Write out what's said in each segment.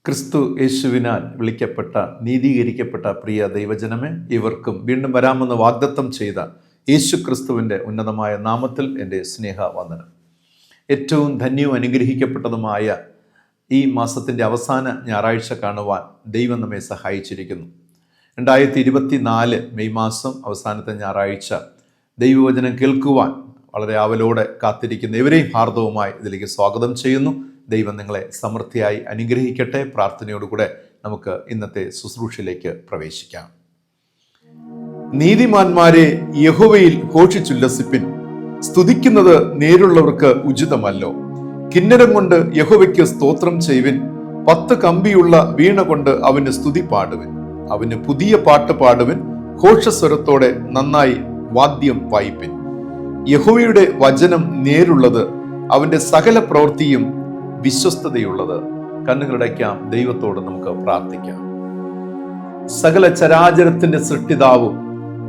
ക്രിസ്തു യേശുവിനാൽ വിളിക്കപ്പെട്ട നീതീകരിക്കപ്പെട്ട പ്രിയ ദൈവജനമേ, ഇവർക്കും വീണ്ടും വരാമെന്ന് വാഗ്ദത്തം ചെയ്ത യേശു ക്രിസ്തുവിൻ്റെ ഉന്നതമായ നാമത്തിൽ എൻ്റെ സ്നേഹവന്ദനം. ഏറ്റവും ധന്യവും അനുഗ്രഹിക്കപ്പെട്ടതുമായ ഈ മാസത്തിൻ്റെ അവസാന ഞായറാഴ്ച കാണുവാൻ ദൈവം നമ്മെ സഹായിച്ചിരിക്കുന്നു. 2024 മെയ് മാസം അവസാനത്തെ ഞായറാഴ്ച ദൈവവചനം കേൾക്കുവാൻ വളരെ ആവലോടെ കാത്തിരിക്കുന്ന ഇവരെയും ഹാർദവുമായി ഇതിലേക്ക് സ്വാഗതം ചെയ്യുന്നു. ദൈവം നിങ്ങളെ സമൃദ്ധിയായി അനുഗ്രഹിക്കട്ടെ. പ്രാർത്ഥനയോടുകൂടെ നമുക്ക് ഇന്നത്തെ ശുശ്രൂഷയിലേക്ക് പ്രവേശിക്കാം. നീതിമാന്മാരെ യഹോവയിൽ ഘോഷിച്ചുല്ലസിപ്പിൻ, സ്തുതിക്കുന്നത് നേരുള്ളവർക്ക് ഉചിതമല്ലോ. കിന്നരം കൊണ്ട് യഹോവയ്ക്ക് സ്തോത്രം ചെയ്യുവിൻ, 10 കമ്പിയുള്ള വീണ കൊണ്ട് അവന് സ്തുതി പാടുവിൻ. അവന് പുതിയ പാട്ട് പാടുവിൻ, ഘോഷസ്വരത്തോടെ നന്നായി വാദ്യം വായിപ്പിൻ. യഹോവയുടെ വചനം നേരുള്ളത്, അവന്റെ സകല പ്രവൃത്തിയും വിശ്വസ്തതയുള്ളത്. കണ്ണുകളടയ്ക്കാം, ദൈവത്തോട് നമുക്ക് പ്രാർത്ഥിക്കാം. സകല ചരാചരത്തിന്റെ സൃഷ്ടിതാവും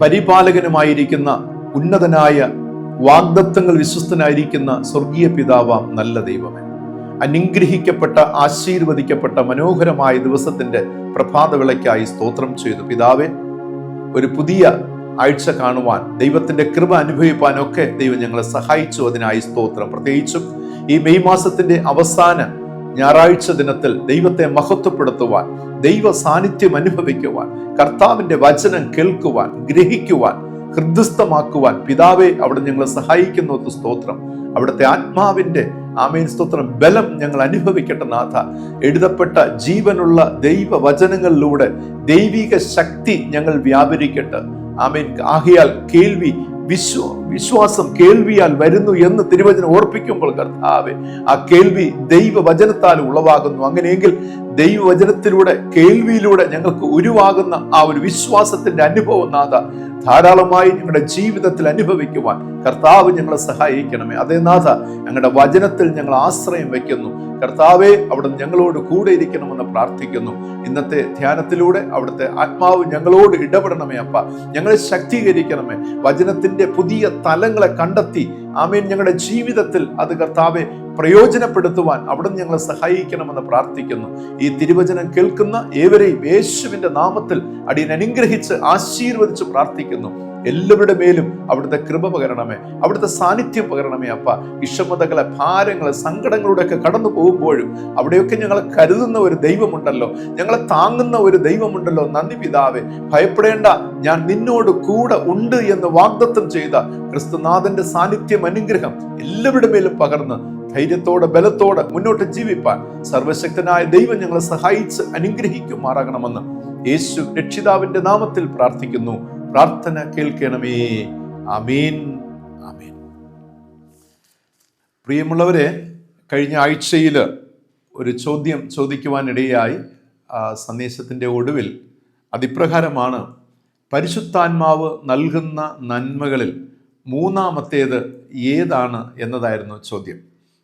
പരിപാലകനുമായിരിക്കുന്ന ഉന്നതനായ വാഗ്ദത്തങ്ങൾ വിശ്വസ്തനായിരിക്കുന്ന സ്വർഗീയ പിതാവാം നല്ല ദൈവമേ, അനുഗ്രഹിക്കപ്പെട്ട ആശീർവദിക്കപ്പെട്ട മനോഹരമായ ദിവസത്തിന്റെ പ്രഭാതവിളയ്ക്കായി സ്തോത്രം ചെയ്തു. പിതാവേ, ഒരു പുതിയ ആഴ്ച കാണുവാൻ, ദൈവത്തിന്റെ കൃപ അനുഭവിപ്പാനൊക്കെ ദൈവം ഞങ്ങളെ സഹായിച്ചു. അതിനായി സ്തോത്രം. പ്രത്യേകിച്ചും ഈ മെയ് മാസത്തിന്റെ അവസാന ഞായറാഴ്ച ദിനത്തിൽ ദൈവത്തെ മഹത്വപ്പെടുത്തുവാൻ, ദൈവ സാന്നിധ്യം അനുഭവിക്കുവാൻ, കർത്താവിന്റെ വചനം കേൾക്കുവാൻ, ഗ്രഹിക്കുവാൻ, ഹൃദയസ്ഥമാക്കുവാൻ പിതാവെ അവിടെ ഞങ്ങളെ സഹായിക്കുന്നു. സ്തോത്രം. അവിടുത്തെ ആത്മാവിന്റെ ആമേൻ സ്തോത്രം ബലം ഞങ്ങൾ അനുഭവിക്കട്ടെ നാഥ. എഴുതപ്പെട്ട ജീവനുള്ള ദൈവ വചനങ്ങളിലൂടെ ദൈവിക ശക്തി ഞങ്ങൾ വ്യാപരിക്കട്ടെ. ആമേൻ. ആകയാൽ കേൾവി വിശ്വാസം കേൾവിയാൽ വരുന്നു എന്ന് തിരുവചനം ഓർപ്പിക്കുമ്പോൾ കർത്താവേ, ആ കേൾവി ദൈവവചനത്താൽ ഉളവാകുന്നു. അങ്ങനെയെങ്കിൽ ദൈവവചനത്തിലൂടെ, കേൾവിയിലൂടെ ഞങ്ങൾക്ക് ഉരുവാകുന്ന ആ ഒരു വിശ്വാസത്തിന്റെ അനുഭവം നാഥ ധാരാളമായി ഞങ്ങളുടെ ജീവിതത്തിൽ അനുഭവിക്കുവാൻ കർത്താവ് ഞങ്ങളെ സഹായിക്കണമേ. അതേ നാഥ, ഞങ്ങളുടെ വചനത്തിൽ ഞങ്ങൾ ആശ്രയം വയ്ക്കുന്നു. കർത്താവെ, അവിടുന്ന് ഞങ്ങളോട് കൂടെ ഇരിക്കണമെന്ന് പ്രാർത്ഥിക്കുന്നു. ഇന്നത്തെ ധ്യാനത്തിലൂടെ അവിടുത്തെ ആത്മാവ് ഞങ്ങളോട് ഇടപെടണമേ അപ്പ. ഞങ്ങളെ ശക്തീകരിക്കണമേ. വചനത്തിന്റെ പുതിയ തലങ്ങളെ കണ്ടെത്തി ആമേൻ ഞങ്ങളുടെ ജീവിതത്തിൽ അത് കർത്താവെ പ്രയോജനപ്പെടുത്തുവാൻ അവിടുന്ന് ഞങ്ങളെ സഹായിക്കണമെന്ന് പ്രാർത്ഥിക്കുന്നു. ഈ തിരുവചനം കേൾക്കുന്ന ഏവരെയും യേശുവിന്റെ നാമത്തിൽ അടിയൻ അനുഗ്രഹിച്ച് ആശീർവദിച്ച് പ്രാർത്ഥിക്കുന്നു. എല്ലാവരുടെ മേലും അവിടുത്തെ കൃപ പകരണമേ, അവിടുത്തെ സാന്നിധ്യം പകരണമേ അപ്പ. വിഷമതകളെ, ഭാരങ്ങളെ, സങ്കടങ്ങളിലൂടെയൊക്കെ കടന്നു പോകുമ്പോഴും അവിടെയൊക്കെ ഞങ്ങളെ കരുതുന്ന ഒരു ദൈവമുണ്ടല്ലോ, ഞങ്ങളെ താങ്ങുന്ന ഒരു ദൈവമുണ്ടല്ലോ. നന്ദി പിതാവേ. ഭയപ്പെടേണ്ട, ഞാൻ നിന്നോട് കൂടെ ഉണ്ട് എന്ന് വാഗ്ദത്തം ചെയ്ത ക്രിസ്തുനാഥന്റെ സാന്നിധ്യം, അനുഗ്രഹം എല്ലാവരുടെ മേലും പകർന്ന് ധൈര്യത്തോടെ, ബലത്തോടെ മുന്നോട്ട് ജീവിപ്പാൻ സർവശക്തനായ ദൈവം ഞങ്ങളെ സഹായിച്ച് അനുഗ്രഹിക്കുമാറാകണമെന്ന് യേശു രക്ഷിതാവിന്റെ നാമത്തിൽ പ്രാർത്ഥിക്കുന്നു. പ്രാർത്ഥന കേൾക്കണമേ. ആമേൻ, ആമേൻ. പ്രിയമുള്ളവരെ, കഴിഞ്ഞ ആഴ്ചയിൽ ഒരു ചോദ്യം ചോദിക്കുവാനിടയായി. സന്ദേശത്തിൻ്റെ ഒടുവിൽ അതിപ്രകാരമാണ്: പരിശുദ്ധാത്മാവ് നൽകുന്ന നന്മകളിൽ മൂന്നാമത്തേത് ഏതാണ് എന്നതായിരുന്നു ചോദ്യം.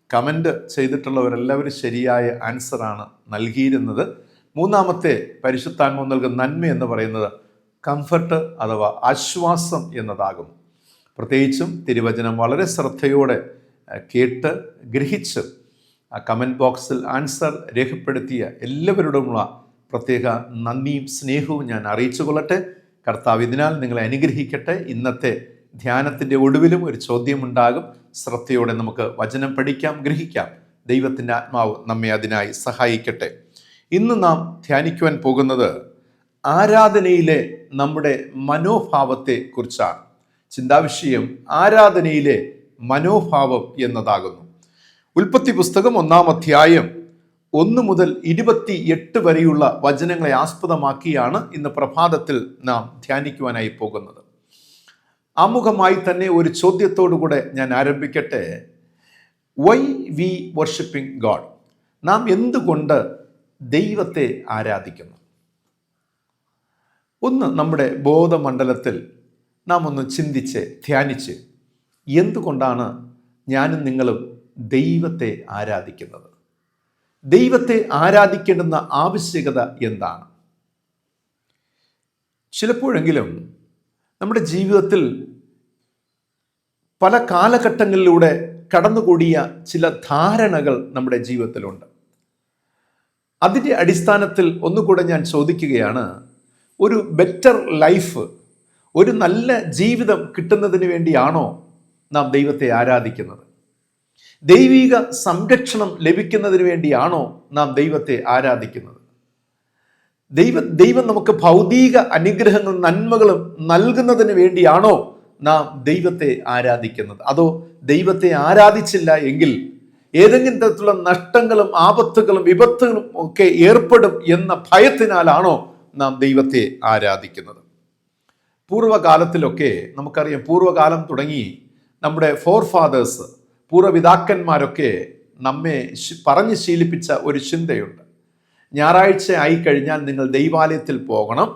കമൻ്റ് ചെയ്തിട്ടുള്ളവരെല്ലാവരും ശരിയായ ആൻസറാണ് നൽകിയിരുന്നത്. മൂന്നാമത്തെ പരിശുദ്ധാത്മാവ് നൽകുന്ന നന്മ എന്ന് പറയുന്നത് കംഫർട്ട് അഥവാ ആശ്വാസം എന്നതാകും. പ്രത്യേകിച്ചും തിരുവചനം വളരെ ശ്രദ്ധയോടെ കേട്ട് ഗ്രഹിച്ച് കമൻറ്റ് ബോക്സിൽ ആൻസർ രേഖപ്പെടുത്തിയ എല്ലാവരോടുമുള്ള പ്രത്യേക നന്ദിയും സ്നേഹവും ഞാൻ അറിയിച്ചു കൊള്ളട്ടെ. കർത്താവ് ഇതിനാൽ നിങ്ങളെ അനുഗ്രഹിക്കട്ടെ. ഇന്നത്തെ ധ്യാനത്തിൻ്റെ ഒടുവിലും ഒരു ചോദ്യമുണ്ടാകും. ശ്രദ്ധയോടെ നമുക്ക് വചനം പഠിക്കാം, ഗ്രഹിക്കാം. ദൈവത്തിൻ്റെ ആത്മാവ് നമ്മെ അതിനായി സഹായിക്കട്ടെ. ഇന്ന് നാം ധ്യാനിക്കുവാൻ പോകുന്നത് ആരാധനയിലെ നമ്മുടെ മനോഭാവത്തെ കുറിച്ചാണ്. ചിന്താവിഷയം ആരാധനയിലെ മനോഭാവം എന്നതാകുന്നു. ഉൽപ്പത്തി പുസ്തകം 1-ാം അധ്യായം 1 മുതൽ 28 വരെയുള്ള വചനങ്ങളെ ആസ്പദമാക്കിയാണ് ഇന്ന് പ്രഭാതത്തിൽ നാം ധ്യാനിക്കുവാനായി പോകുന്നത്. ആമുഖമായി തന്നെ ഒരു ചോദ്യത്തോടുകൂടെ ഞാൻ ആരംഭിക്കട്ടെ. Why we worshipping God? നാം എന്തുകൊണ്ട് ദൈവത്തെ ആരാധിക്കുന്നു? ഒന്ന് നമ്മുടെ ബോധമണ്ഡലത്തിൽ നാം ഒന്ന് ചിന്തിച്ച് ധ്യാനിച്ച്, എന്തുകൊണ്ടാണ് ഞാനും നിങ്ങളും ദൈവത്തെ ആരാധിക്കുന്നത്? ദൈവത്തെ ആരാധിക്കേണ്ടുന്ന ആവശ്യകത എന്താണ്? ചിലപ്പോഴെങ്കിലും നമ്മുടെ ജീവിതത്തിൽ പല കാലഘട്ടങ്ങളിലൂടെ കടന്നുകൂടിയ ചില ധാരണകൾ നമ്മുടെ ജീവിതത്തിലുണ്ട്. അതിൻ്റെ അടിസ്ഥാനത്തിൽ ഒന്നുകൂടെ ഞാൻ ചോദിക്കുകയാണ്, ഒരു ബെറ്റർ ലൈഫ്, ഒരു നല്ല ജീവിതം കിട്ടുന്നതിന് വേണ്ടിയാണോ നാം ദൈവത്തെ ആരാധിക്കുന്നത്? ദൈവിക സംരക്ഷണം ലഭിക്കുന്നതിന് വേണ്ടിയാണോ നാം ദൈവത്തെ ആരാധിക്കുന്നത്? ദൈവം നമുക്ക് ഭൗതിക അനുഗ്രഹങ്ങളും നന്മകളും നൽകുന്നതിന് വേണ്ടിയാണോ നാം ദൈവത്തെ ആരാധിക്കുന്നത്? അതോ ദൈവത്തെ ആരാധിച്ചില്ല എങ്കിൽ ഏതെങ്കിലും തരത്തിലുള്ള നഷ്ടങ്ങളും ആപത്തുകളും വിപത്തുകളും ഒക്കെ ഏർപ്പെടും എന്ന ഭയത്തിനാലാണോ നാം ദൈവത്തെ ആരാധിക്കുന്നത്? പൂർവ്വകാലത്തിലൊക്കെ നമുക്കറിയാം, പൂർവ്വകാലം തുടങ്ങി നമ്മുടെ ഫോർഫാദേഴ്സ്, പൂർവ്വപിതാക്കന്മാരൊക്കെ നമ്മെ പറഞ്ഞ് ശീലിപ്പിച്ച ഒരു ചിന്തയുണ്ട്. ഞായറാഴ്ച ആയിക്കഴിഞ്ഞാൽ നിങ്ങൾ ദൈവാലയത്തിൽ പോകണം,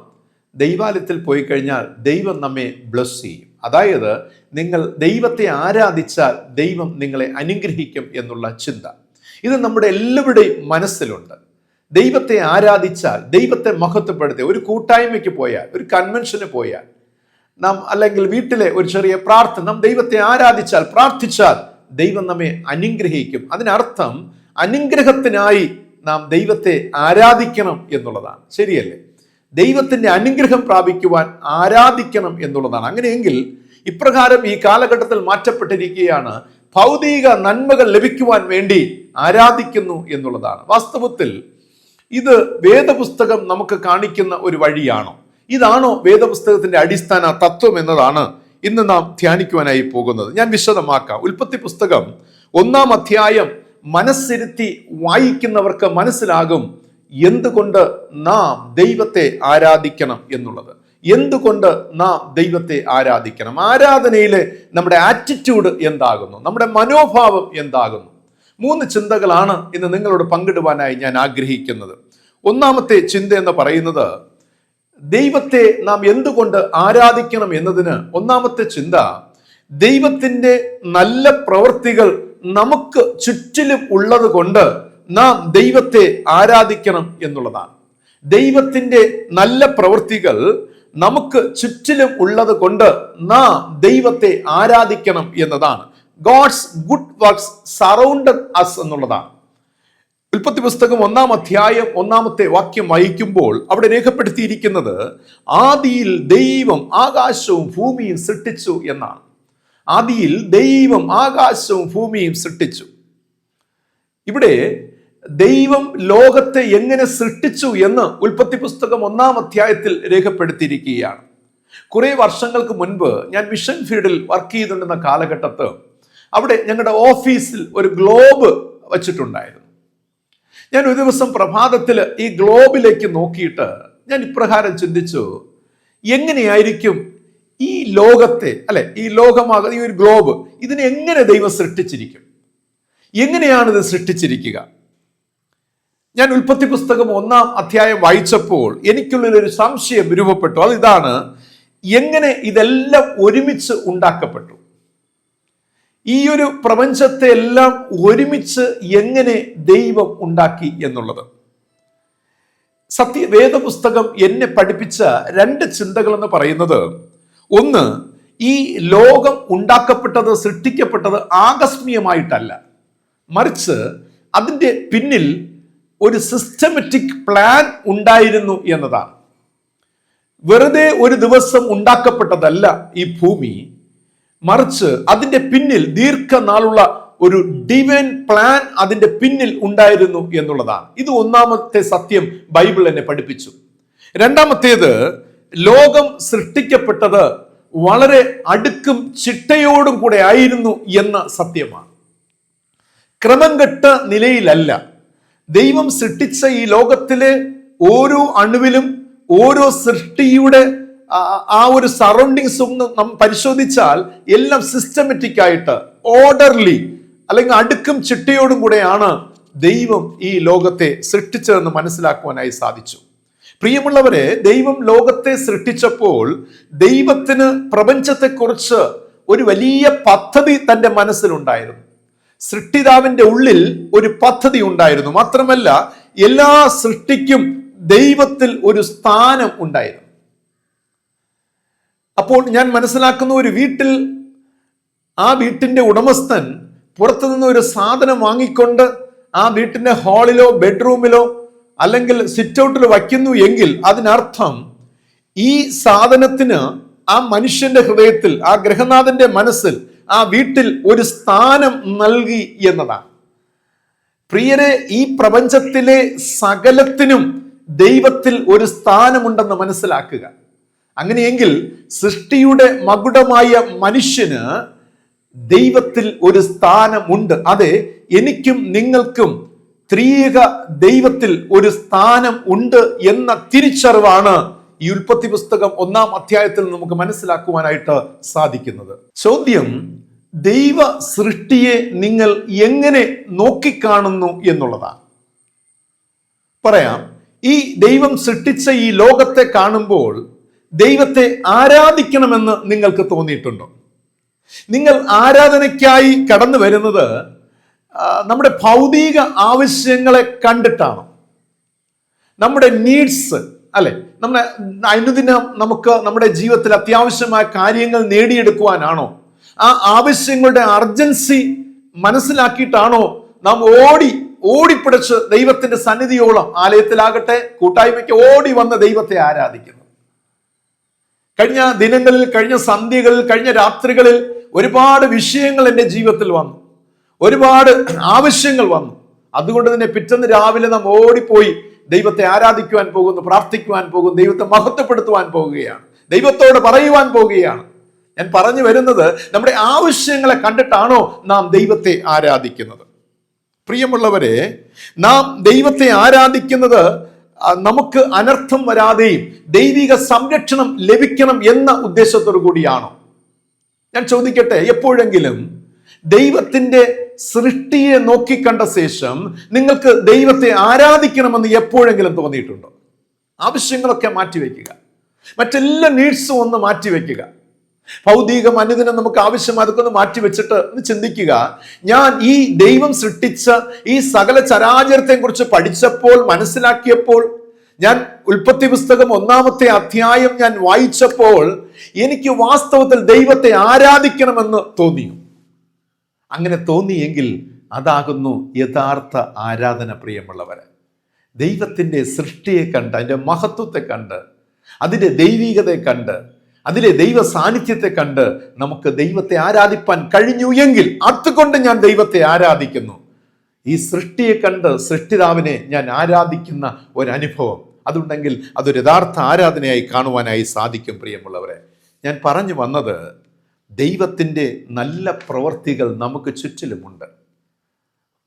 ദൈവാലയത്തിൽ പോയി കഴിഞ്ഞാൽ ദൈവം നമ്മെ ബ്ലസ് ചെയ്യും. അതായത് നിങ്ങൾ ദൈവത്തെ ആരാധിച്ചാൽ ദൈവം നിങ്ങളെ അനുഗ്രഹിക്കും എന്നുള്ള ചിന്ത. ഇത് നമ്മുടെ എല്ലാവരുടെയും മനസ്സിലുണ്ട്. ദൈവത്തെ ആരാധിച്ചാൽ, ദൈവത്തെ മഹത്വപ്പെടുത്തി ഒരു കൂട്ടായ്മയ്ക്ക് പോയാൽ, ഒരു കൺവെൻഷന് പോയാൽ, നാം അല്ലെങ്കിൽ വീട്ടിലെ ഒരു ചെറിയ പ്രാർത്ഥന, നാം ദൈവത്തെ ആരാധിച്ചാൽ, പ്രാർത്ഥിച്ചാൽ ദൈവം നമ്മെ അനുഗ്രഹിക്കും. അതിനർത്ഥം അനുഗ്രഹത്തിനായി നാം ദൈവത്തെ ആരാധിക്കണം എന്നുള്ളതാണ്. ശരിയല്ലേ? ദൈവത്തിൻ്റെ അനുഗ്രഹം പ്രാപിക്കുവാൻ ആരാധിക്കണം എന്നുള്ളതാണ്. അങ്ങനെയെങ്കിൽ ഇപ്രകാരം ഈ കാലഘട്ടത്തിൽ മാറ്റപ്പെട്ടിരിക്കുകയാണ്. ഭൗതിക നന്മകൾ ലഭിക്കുവാൻ വേണ്ടി ആരാധിക്കുന്നു എന്നുള്ളതാണ്. വാസ്തവത്തിൽ ഇത് വേദപുസ്തകം നമുക്ക് കാണിക്കുന്ന ഒരു വഴിയാണോ? ഇതാണോ വേദപുസ്തകത്തിന്റെ അടിസ്ഥാന തത്വം എന്നതാണ് ഇന്ന് നാം ധ്യാനിക്കുവാനായി പോകുന്നത്. ഞാൻ വിശദമാക്കാം. ഉൽപ്പത്തി പുസ്തകം 1-ാം അധ്യായം മനസ്സിരുത്തി വായിക്കുന്നവർക്ക് മനസ്സിലാകും എന്തുകൊണ്ട് നാം ദൈവത്തെ ആരാധിക്കണം എന്നുള്ളത്. എന്തുകൊണ്ട് നാം ദൈവത്തെ ആരാധിക്കണം? ആരാധനയിലെ നമ്മുടെ ആറ്റിറ്റ്യൂഡ് എന്താകുന്നു? നമ്മുടെ മനോഭാവം എന്താകുന്നു? 3 ചിന്തകളാണ് ഇന്ന് നിങ്ങളോട് പങ്കിടുവാനായി ഞാൻ ആഗ്രഹിക്കുന്നത്. ഒന്നാമത്തെ ചിന്ത എന്ന് പറയുന്നത്, ദൈവത്തെ നാം എന്തുകൊണ്ട് ആരാധിക്കണം എന്നതിന് ഒന്നാമത്തെ ചിന്ത, ദൈവത്തിൻ്റെ നല്ല പ്രവൃത്തികൾ നമുക്ക് ചുറ്റിലും ഉള്ളത് കൊണ്ട് നാം ദൈവത്തെ ആരാധിക്കണം എന്നുള്ളതാണ്. ദൈവത്തിൻ്റെ നല്ല പ്രവൃത്തികൾ നമുക്ക് ചുറ്റിലും ഉള്ളത് കൊണ്ട് നാം ദൈവത്തെ ആരാധിക്കണം എന്നതാണ്. God's good works surrounded us എന്നുള്ളതാണ്. ഉൽപ്പത്തി പുസ്തകം 1-ാം അധ്യായം 1-ാമത്തെ വാക്യം വായിക്കുമ്പോൾ അവിടെ രേഖപ്പെടുത്തിയിരിക്കുന്നത്, ആദിയിൽ ദൈവം ആകാശവും ഭൂമിയും സൃഷ്ടിച്ചു എന്നാണ്. ആദിയിൽ ദൈവം ആകാശവും ഭൂമിയും സൃഷ്ടിച്ചു. ഇവിടെ ദൈവം ലോകത്തെ എങ്ങനെ സൃഷ്ടിച്ചു എന്ന് ഉൽപ്പത്തി പുസ്തകം 1-ാം അധ്യായത്തിൽ രേഖപ്പെടുത്തിയിരിക്കുകയാണ്. കുറെ വർഷങ്ങൾക്ക് മുൻപ് ഞാൻ മിഷൻ ഫീൽഡിൽ വർക്ക് ചെയ്തിരുന്ന കാലഘട്ടത്ത് അവിടെ ഞങ്ങളുടെ ഓഫീസിൽ ഒരു ഗ്ലോബ് വച്ചിട്ടുണ്ടായിരുന്നു. ഞാൻ ഒരു ദിവസം പ്രഭാതത്തിൽ ഈ ഗ്ലോബിലേക്ക് നോക്കിയിട്ട് ഞാൻ ഇപ്രകാരം ചിന്തിച്ചു, എങ്ങനെയായിരിക്കും ഈ ലോകത്തെ, അല്ലെ, ഈ ലോകമാകുന്ന ഈ ഒരു ഗ്ലോബ്, ഇതിനെ എങ്ങനെ ദൈവം സൃഷ്ടിച്ചിരിക്കും? എങ്ങനെയാണ് ഇത് സൃഷ്ടിച്ചിരിക്കുക? ഞാൻ ഉൽപ്പത്തി പുസ്തകം 1-ാം അധ്യായം വായിച്ചപ്പോൾ എനിക്കുള്ളിൽ ഒരു സംശയം രൂപപ്പെട്ടു. അത് ഇതാണ്, എങ്ങനെ ഇതെല്ലാം ഒരുമിച്ച് ഉണ്ടാക്കപ്പെട്ടു? ഈ ഒരു പ്രപഞ്ചത്തെ എല്ലാം ഒരുമിച്ച് എങ്ങനെ ദൈവം ഉണ്ടാക്കി എന്നുള്ളത്. വേദപുസ്തകം എന്നെ പഠിപ്പിച്ച 2 ചിന്തകൾ എന്ന് പറയുന്നത്, ഒന്ന്, ഈ ലോകം ഉണ്ടാക്കപ്പെട്ടത്, സൃഷ്ടിക്കപ്പെട്ടത് ആകസ്മികമായിട്ടല്ല, മറിച്ച് അതിൻ്റെ പിന്നിൽ ഒരു സിസ്റ്റമാറ്റിക് പ്ലാൻ ഉണ്ടായിരുന്നു എന്നതാണ്. വെറുതെ ഒരു ദിവസം ഉണ്ടാക്കപ്പെട്ടതല്ല ഈ ഭൂമി, മറിച്ച് അതിൻ്റെ പിന്നിൽ ദീർഘനാളുള്ള ഒരു ഡിവൈൻ പ്ലാൻ അതിൻ്റെ പിന്നിൽ ഉണ്ടായിരുന്നു എന്നുള്ളതാണ്. ഇത് ഒന്നാമത്തെ സത്യം ബൈബിൾ എന്നെ പഠിപ്പിച്ചു. രണ്ടാമത്തേത്, ലോകം സൃഷ്ടിക്കപ്പെട്ടത് വളരെ അടുക്കും ചിട്ടയോടും കൂടെ ആയിരുന്നു എന്ന സത്യമാണ്. ക്രമം കെട്ട നിലയിലല്ല. ദൈവം സൃഷ്ടിച്ച ഈ ലോകത്തിലെ ഓരോ അണുവിലും, ഓരോ സൃഷ്ടിയുടെ ആ ഒരു സറൗണ്ടിങ്സും നാം പരിശോധിച്ചാൽ എല്ലാം സിസ്റ്റമാറ്റിക് ആയിട്ട്, ഓർഡർലി, അല്ലെങ്കിൽ അടുക്കും ചിട്ടയോടും കൂടെയാണ് ദൈവം ഈ ലോകത്തെ സൃഷ്ടിച്ചതെന്ന് മനസ്സിലാക്കുവാനായി സാധിച്ചു. പ്രിയമുള്ളവരെ, ദൈവം ലോകത്തെ സൃഷ്ടിച്ചപ്പോൾ ദൈവത്തിന് പ്രപഞ്ചത്തെക്കുറിച്ച് ഒരു വലിയ പദ്ധതി തൻ്റെ മനസ്സിലുണ്ടായിരുന്നു. സൃഷ്ടിതാവിൻ്റെ ഉള്ളിൽ ഒരു പദ്ധതി ഉണ്ടായിരുന്നു. മാത്രമല്ല, എല്ലാ സൃഷ്ടിക്കും ദൈവത്തിൽ ഒരു സ്ഥാനം ഉണ്ടായിരുന്നു. അപ്പോൾ ഞാൻ മനസ്സിലാക്കുന്ന, ഒരു വീട്ടിൽ ആ വീട്ടിൻ്റെ ഉടമസ്ഥൻ പുറത്തുനിന്ന് ഒരു സാധനം വാങ്ങിക്കൊണ്ട് ആ വീട്ടിൻ്റെ ഹാളിലോ ബെഡ്റൂമിലോ അല്ലെങ്കിൽ സിറ്റ് ഔട്ടിൽ വയ്ക്കുന്നു എങ്കിൽ അതിനർത്ഥം ഈ സാധനത്തിന് ആ മനുഷ്യന്റെ ഹൃദയത്തിൽ, ആ ഗൃഹനാഥന്റെ മനസ്സിൽ, ആ വീട്ടിൽ ഒരു സ്ഥാനം നൽകി എന്നതാണ്. പ്രിയരെ, ഈ പ്രപഞ്ചത്തിലെ സകലത്തിനും ദൈവത്തിൽ ഒരു സ്ഥാനമുണ്ടെന്ന് മനസ്സിലാക്കുക. അങ്ങനെയെങ്കിൽ സൃഷ്ടിയുടെ മകുടമായ മനുഷ്യന് ദൈവത്തിൽ ഒരു സ്ഥാനമുണ്ട്. അതെ, എനിക്കും നിങ്ങൾക്കും ത്രിയേക ദൈവത്തിൽ ഒരു സ്ഥാനം ഉണ്ട് എന്ന തിരിച്ചറിവാണ് ഈ ഉൽപ്പത്തി പുസ്തകം 1-ാം അധ്യായത്തിൽ നമുക്ക് മനസ്സിലാക്കുവാനായിട്ട് സാധിക്കുന്നത്. ചോദ്യം, ദൈവ സൃഷ്ടിയെ നിങ്ങൾ എങ്ങനെ നോക്കിക്കാണുന്നു എന്നുള്ളതാണ്. പറയാം, ഈ ദൈവം സൃഷ്ടിച്ച ഈ ലോകത്തെ കാണുമ്പോൾ ദൈവത്തെ ആരാധിക്കണമെന്ന് നിങ്ങൾക്ക് തോന്നിയിട്ടുണ്ടോ? നിങ്ങൾ ആരാധനയ്ക്കായി കടന്നു വരുന്നത് നമ്മുടെ ഭൗതിക ആവശ്യങ്ങളെ കണ്ടിട്ടാണോ? നമ്മുടെ നീഡ്സ്, അല്ലെ, നമ്മുടെ അനുദിനം നമുക്ക് നമ്മുടെ ജീവിതത്തിൽ അത്യാവശ്യമായ കാര്യങ്ങൾ നേടിയെടുക്കുവാനാണോ? ആ ആവശ്യങ്ങളുടെ അർജൻസി മനസ്സിലാക്കിയിട്ടാണോ നാം ഓടിപ്പിടിച്ച് ദൈവത്തിന്റെ സന്നിധിയോളം, ആലയത്തിലാകട്ടെ കൂട്ടായ്മയ്ക്ക് ഓടി വന്ന് ദൈവത്തെ ആരാധിക്കുന്നത്? കഴിഞ്ഞ ദിനങ്ങളിൽ, കഴിഞ്ഞ സന്ധ്യകളിൽ, കഴിഞ്ഞ രാത്രികളിൽ ഒരുപാട് വിഷയങ്ങൾ എൻ്റെ ജീവിതത്തിൽ വന്നു, ഒരുപാട് ആവശ്യങ്ങൾ വന്നു. അതുകൊണ്ട് തന്നെ പിറ്റേന്ന് രാവിലെ നാം ഓടിപ്പോയി ദൈവത്തെ ആരാധിക്കുവാൻ പോകുന്നു, പ്രാർത്ഥിക്കുവാൻ പോകുന്നു, ദൈവത്തെ മഹത്വപ്പെടുത്തുവാൻ പോവുകയാണ്, ദൈവത്തോട് പറയുവാൻ പോവുകയാണ്. ഞാൻ പറഞ്ഞു വരുന്നത്, നമ്മുടെ ആവശ്യങ്ങളെ കണ്ടിട്ടാണോ നാം ദൈവത്തെ ആരാധിക്കുന്നത്? പ്രിയമുള്ളവരെ, നാം ദൈവത്തെ ആരാധിക്കുന്നത് നമുക്ക് അനർത്ഥം വരാതെയും ദൈവിക സംരക്ഷണം ലഭിക്കണം എന്ന ഉദ്ദേശത്തോടു കൂടിയാണോ? ഞാൻ ചോദിക്കട്ടെ, എപ്പോഴെങ്കിലും ദൈവത്തിന്റെ സൃഷ്ടിയെ നോക്കിക്കണ്ട ശേഷം നിങ്ങൾക്ക് ദൈവത്തെ ആരാധിക്കണമെന്ന് എപ്പോഴെങ്കിലും തോന്നിയിട്ടുണ്ടോ? ആവശ്യങ്ങളൊക്കെ മാറ്റിവെക്കുക, മറ്റെല്ലാ നീഡ്സും ഒന്ന് മാറ്റിവെക്കുക. ഭൗതികം അനുദിനം നമുക്ക് ആവശ്യം, അതൊക്കെ ഒന്ന് മാറ്റിവെച്ചിട്ട് ഒന്ന് ചിന്തിക്കുക, ഞാൻ ഈ ദൈവം സൃഷ്ടിച്ച ഈ സകല ചരാചരത്തെ കുറിച്ച് പഠിച്ചപ്പോൾ, മനസ്സിലാക്കിയപ്പോൾ, ഞാൻ ഉൽപ്പത്തി പുസ്തകം 1-ാമത്തെ അധ്യായം ഞാൻ വായിച്ചപ്പോൾ എനിക്ക് വാസ്തവത്തിൽ ദൈവത്തെ ആരാധിക്കണമെന്ന് തോന്നിയോ? അങ്ങനെ തോന്നിയെങ്കിൽ അതാകുന്നു യഥാർത്ഥ ആരാധന. പ്രിയമുള്ളവരെ, ദൈവത്തിന്റെ സൃഷ്ടിയെ കണ്ട്, അതിന്റെ മഹത്വത്തെ കണ്ട്, അതിന്റെ ദൈവികതയെ കണ്ട്, അതിലെ ദൈവ സാന്നിധ്യത്തെ കണ്ട് നമുക്ക് ദൈവത്തെ ആരാധിപ്പാൻ കഴിഞ്ഞു എങ്കിൽ അതുകൊണ്ട് ഞാൻ ദൈവത്തെ ആരാധിക്കുന്നു. ഈ സൃഷ്ടിയെ കണ്ട് സൃഷ്ടിതാവിനെ ഞാൻ ആരാധിക്കുന്ന ഒരനുഭവം അതുണ്ടെങ്കിൽ അതൊരു യഥാർത്ഥ ആരാധനയായി കാണുവാനായി സാധിക്കും. പ്രിയമുള്ളവരെ, ഞാൻ പറഞ്ഞു വന്നത്, ദൈവത്തിൻ്റെ നല്ല പ്രവർത്തികൾ നമുക്ക് ചുറ്റിലുമുണ്ട്.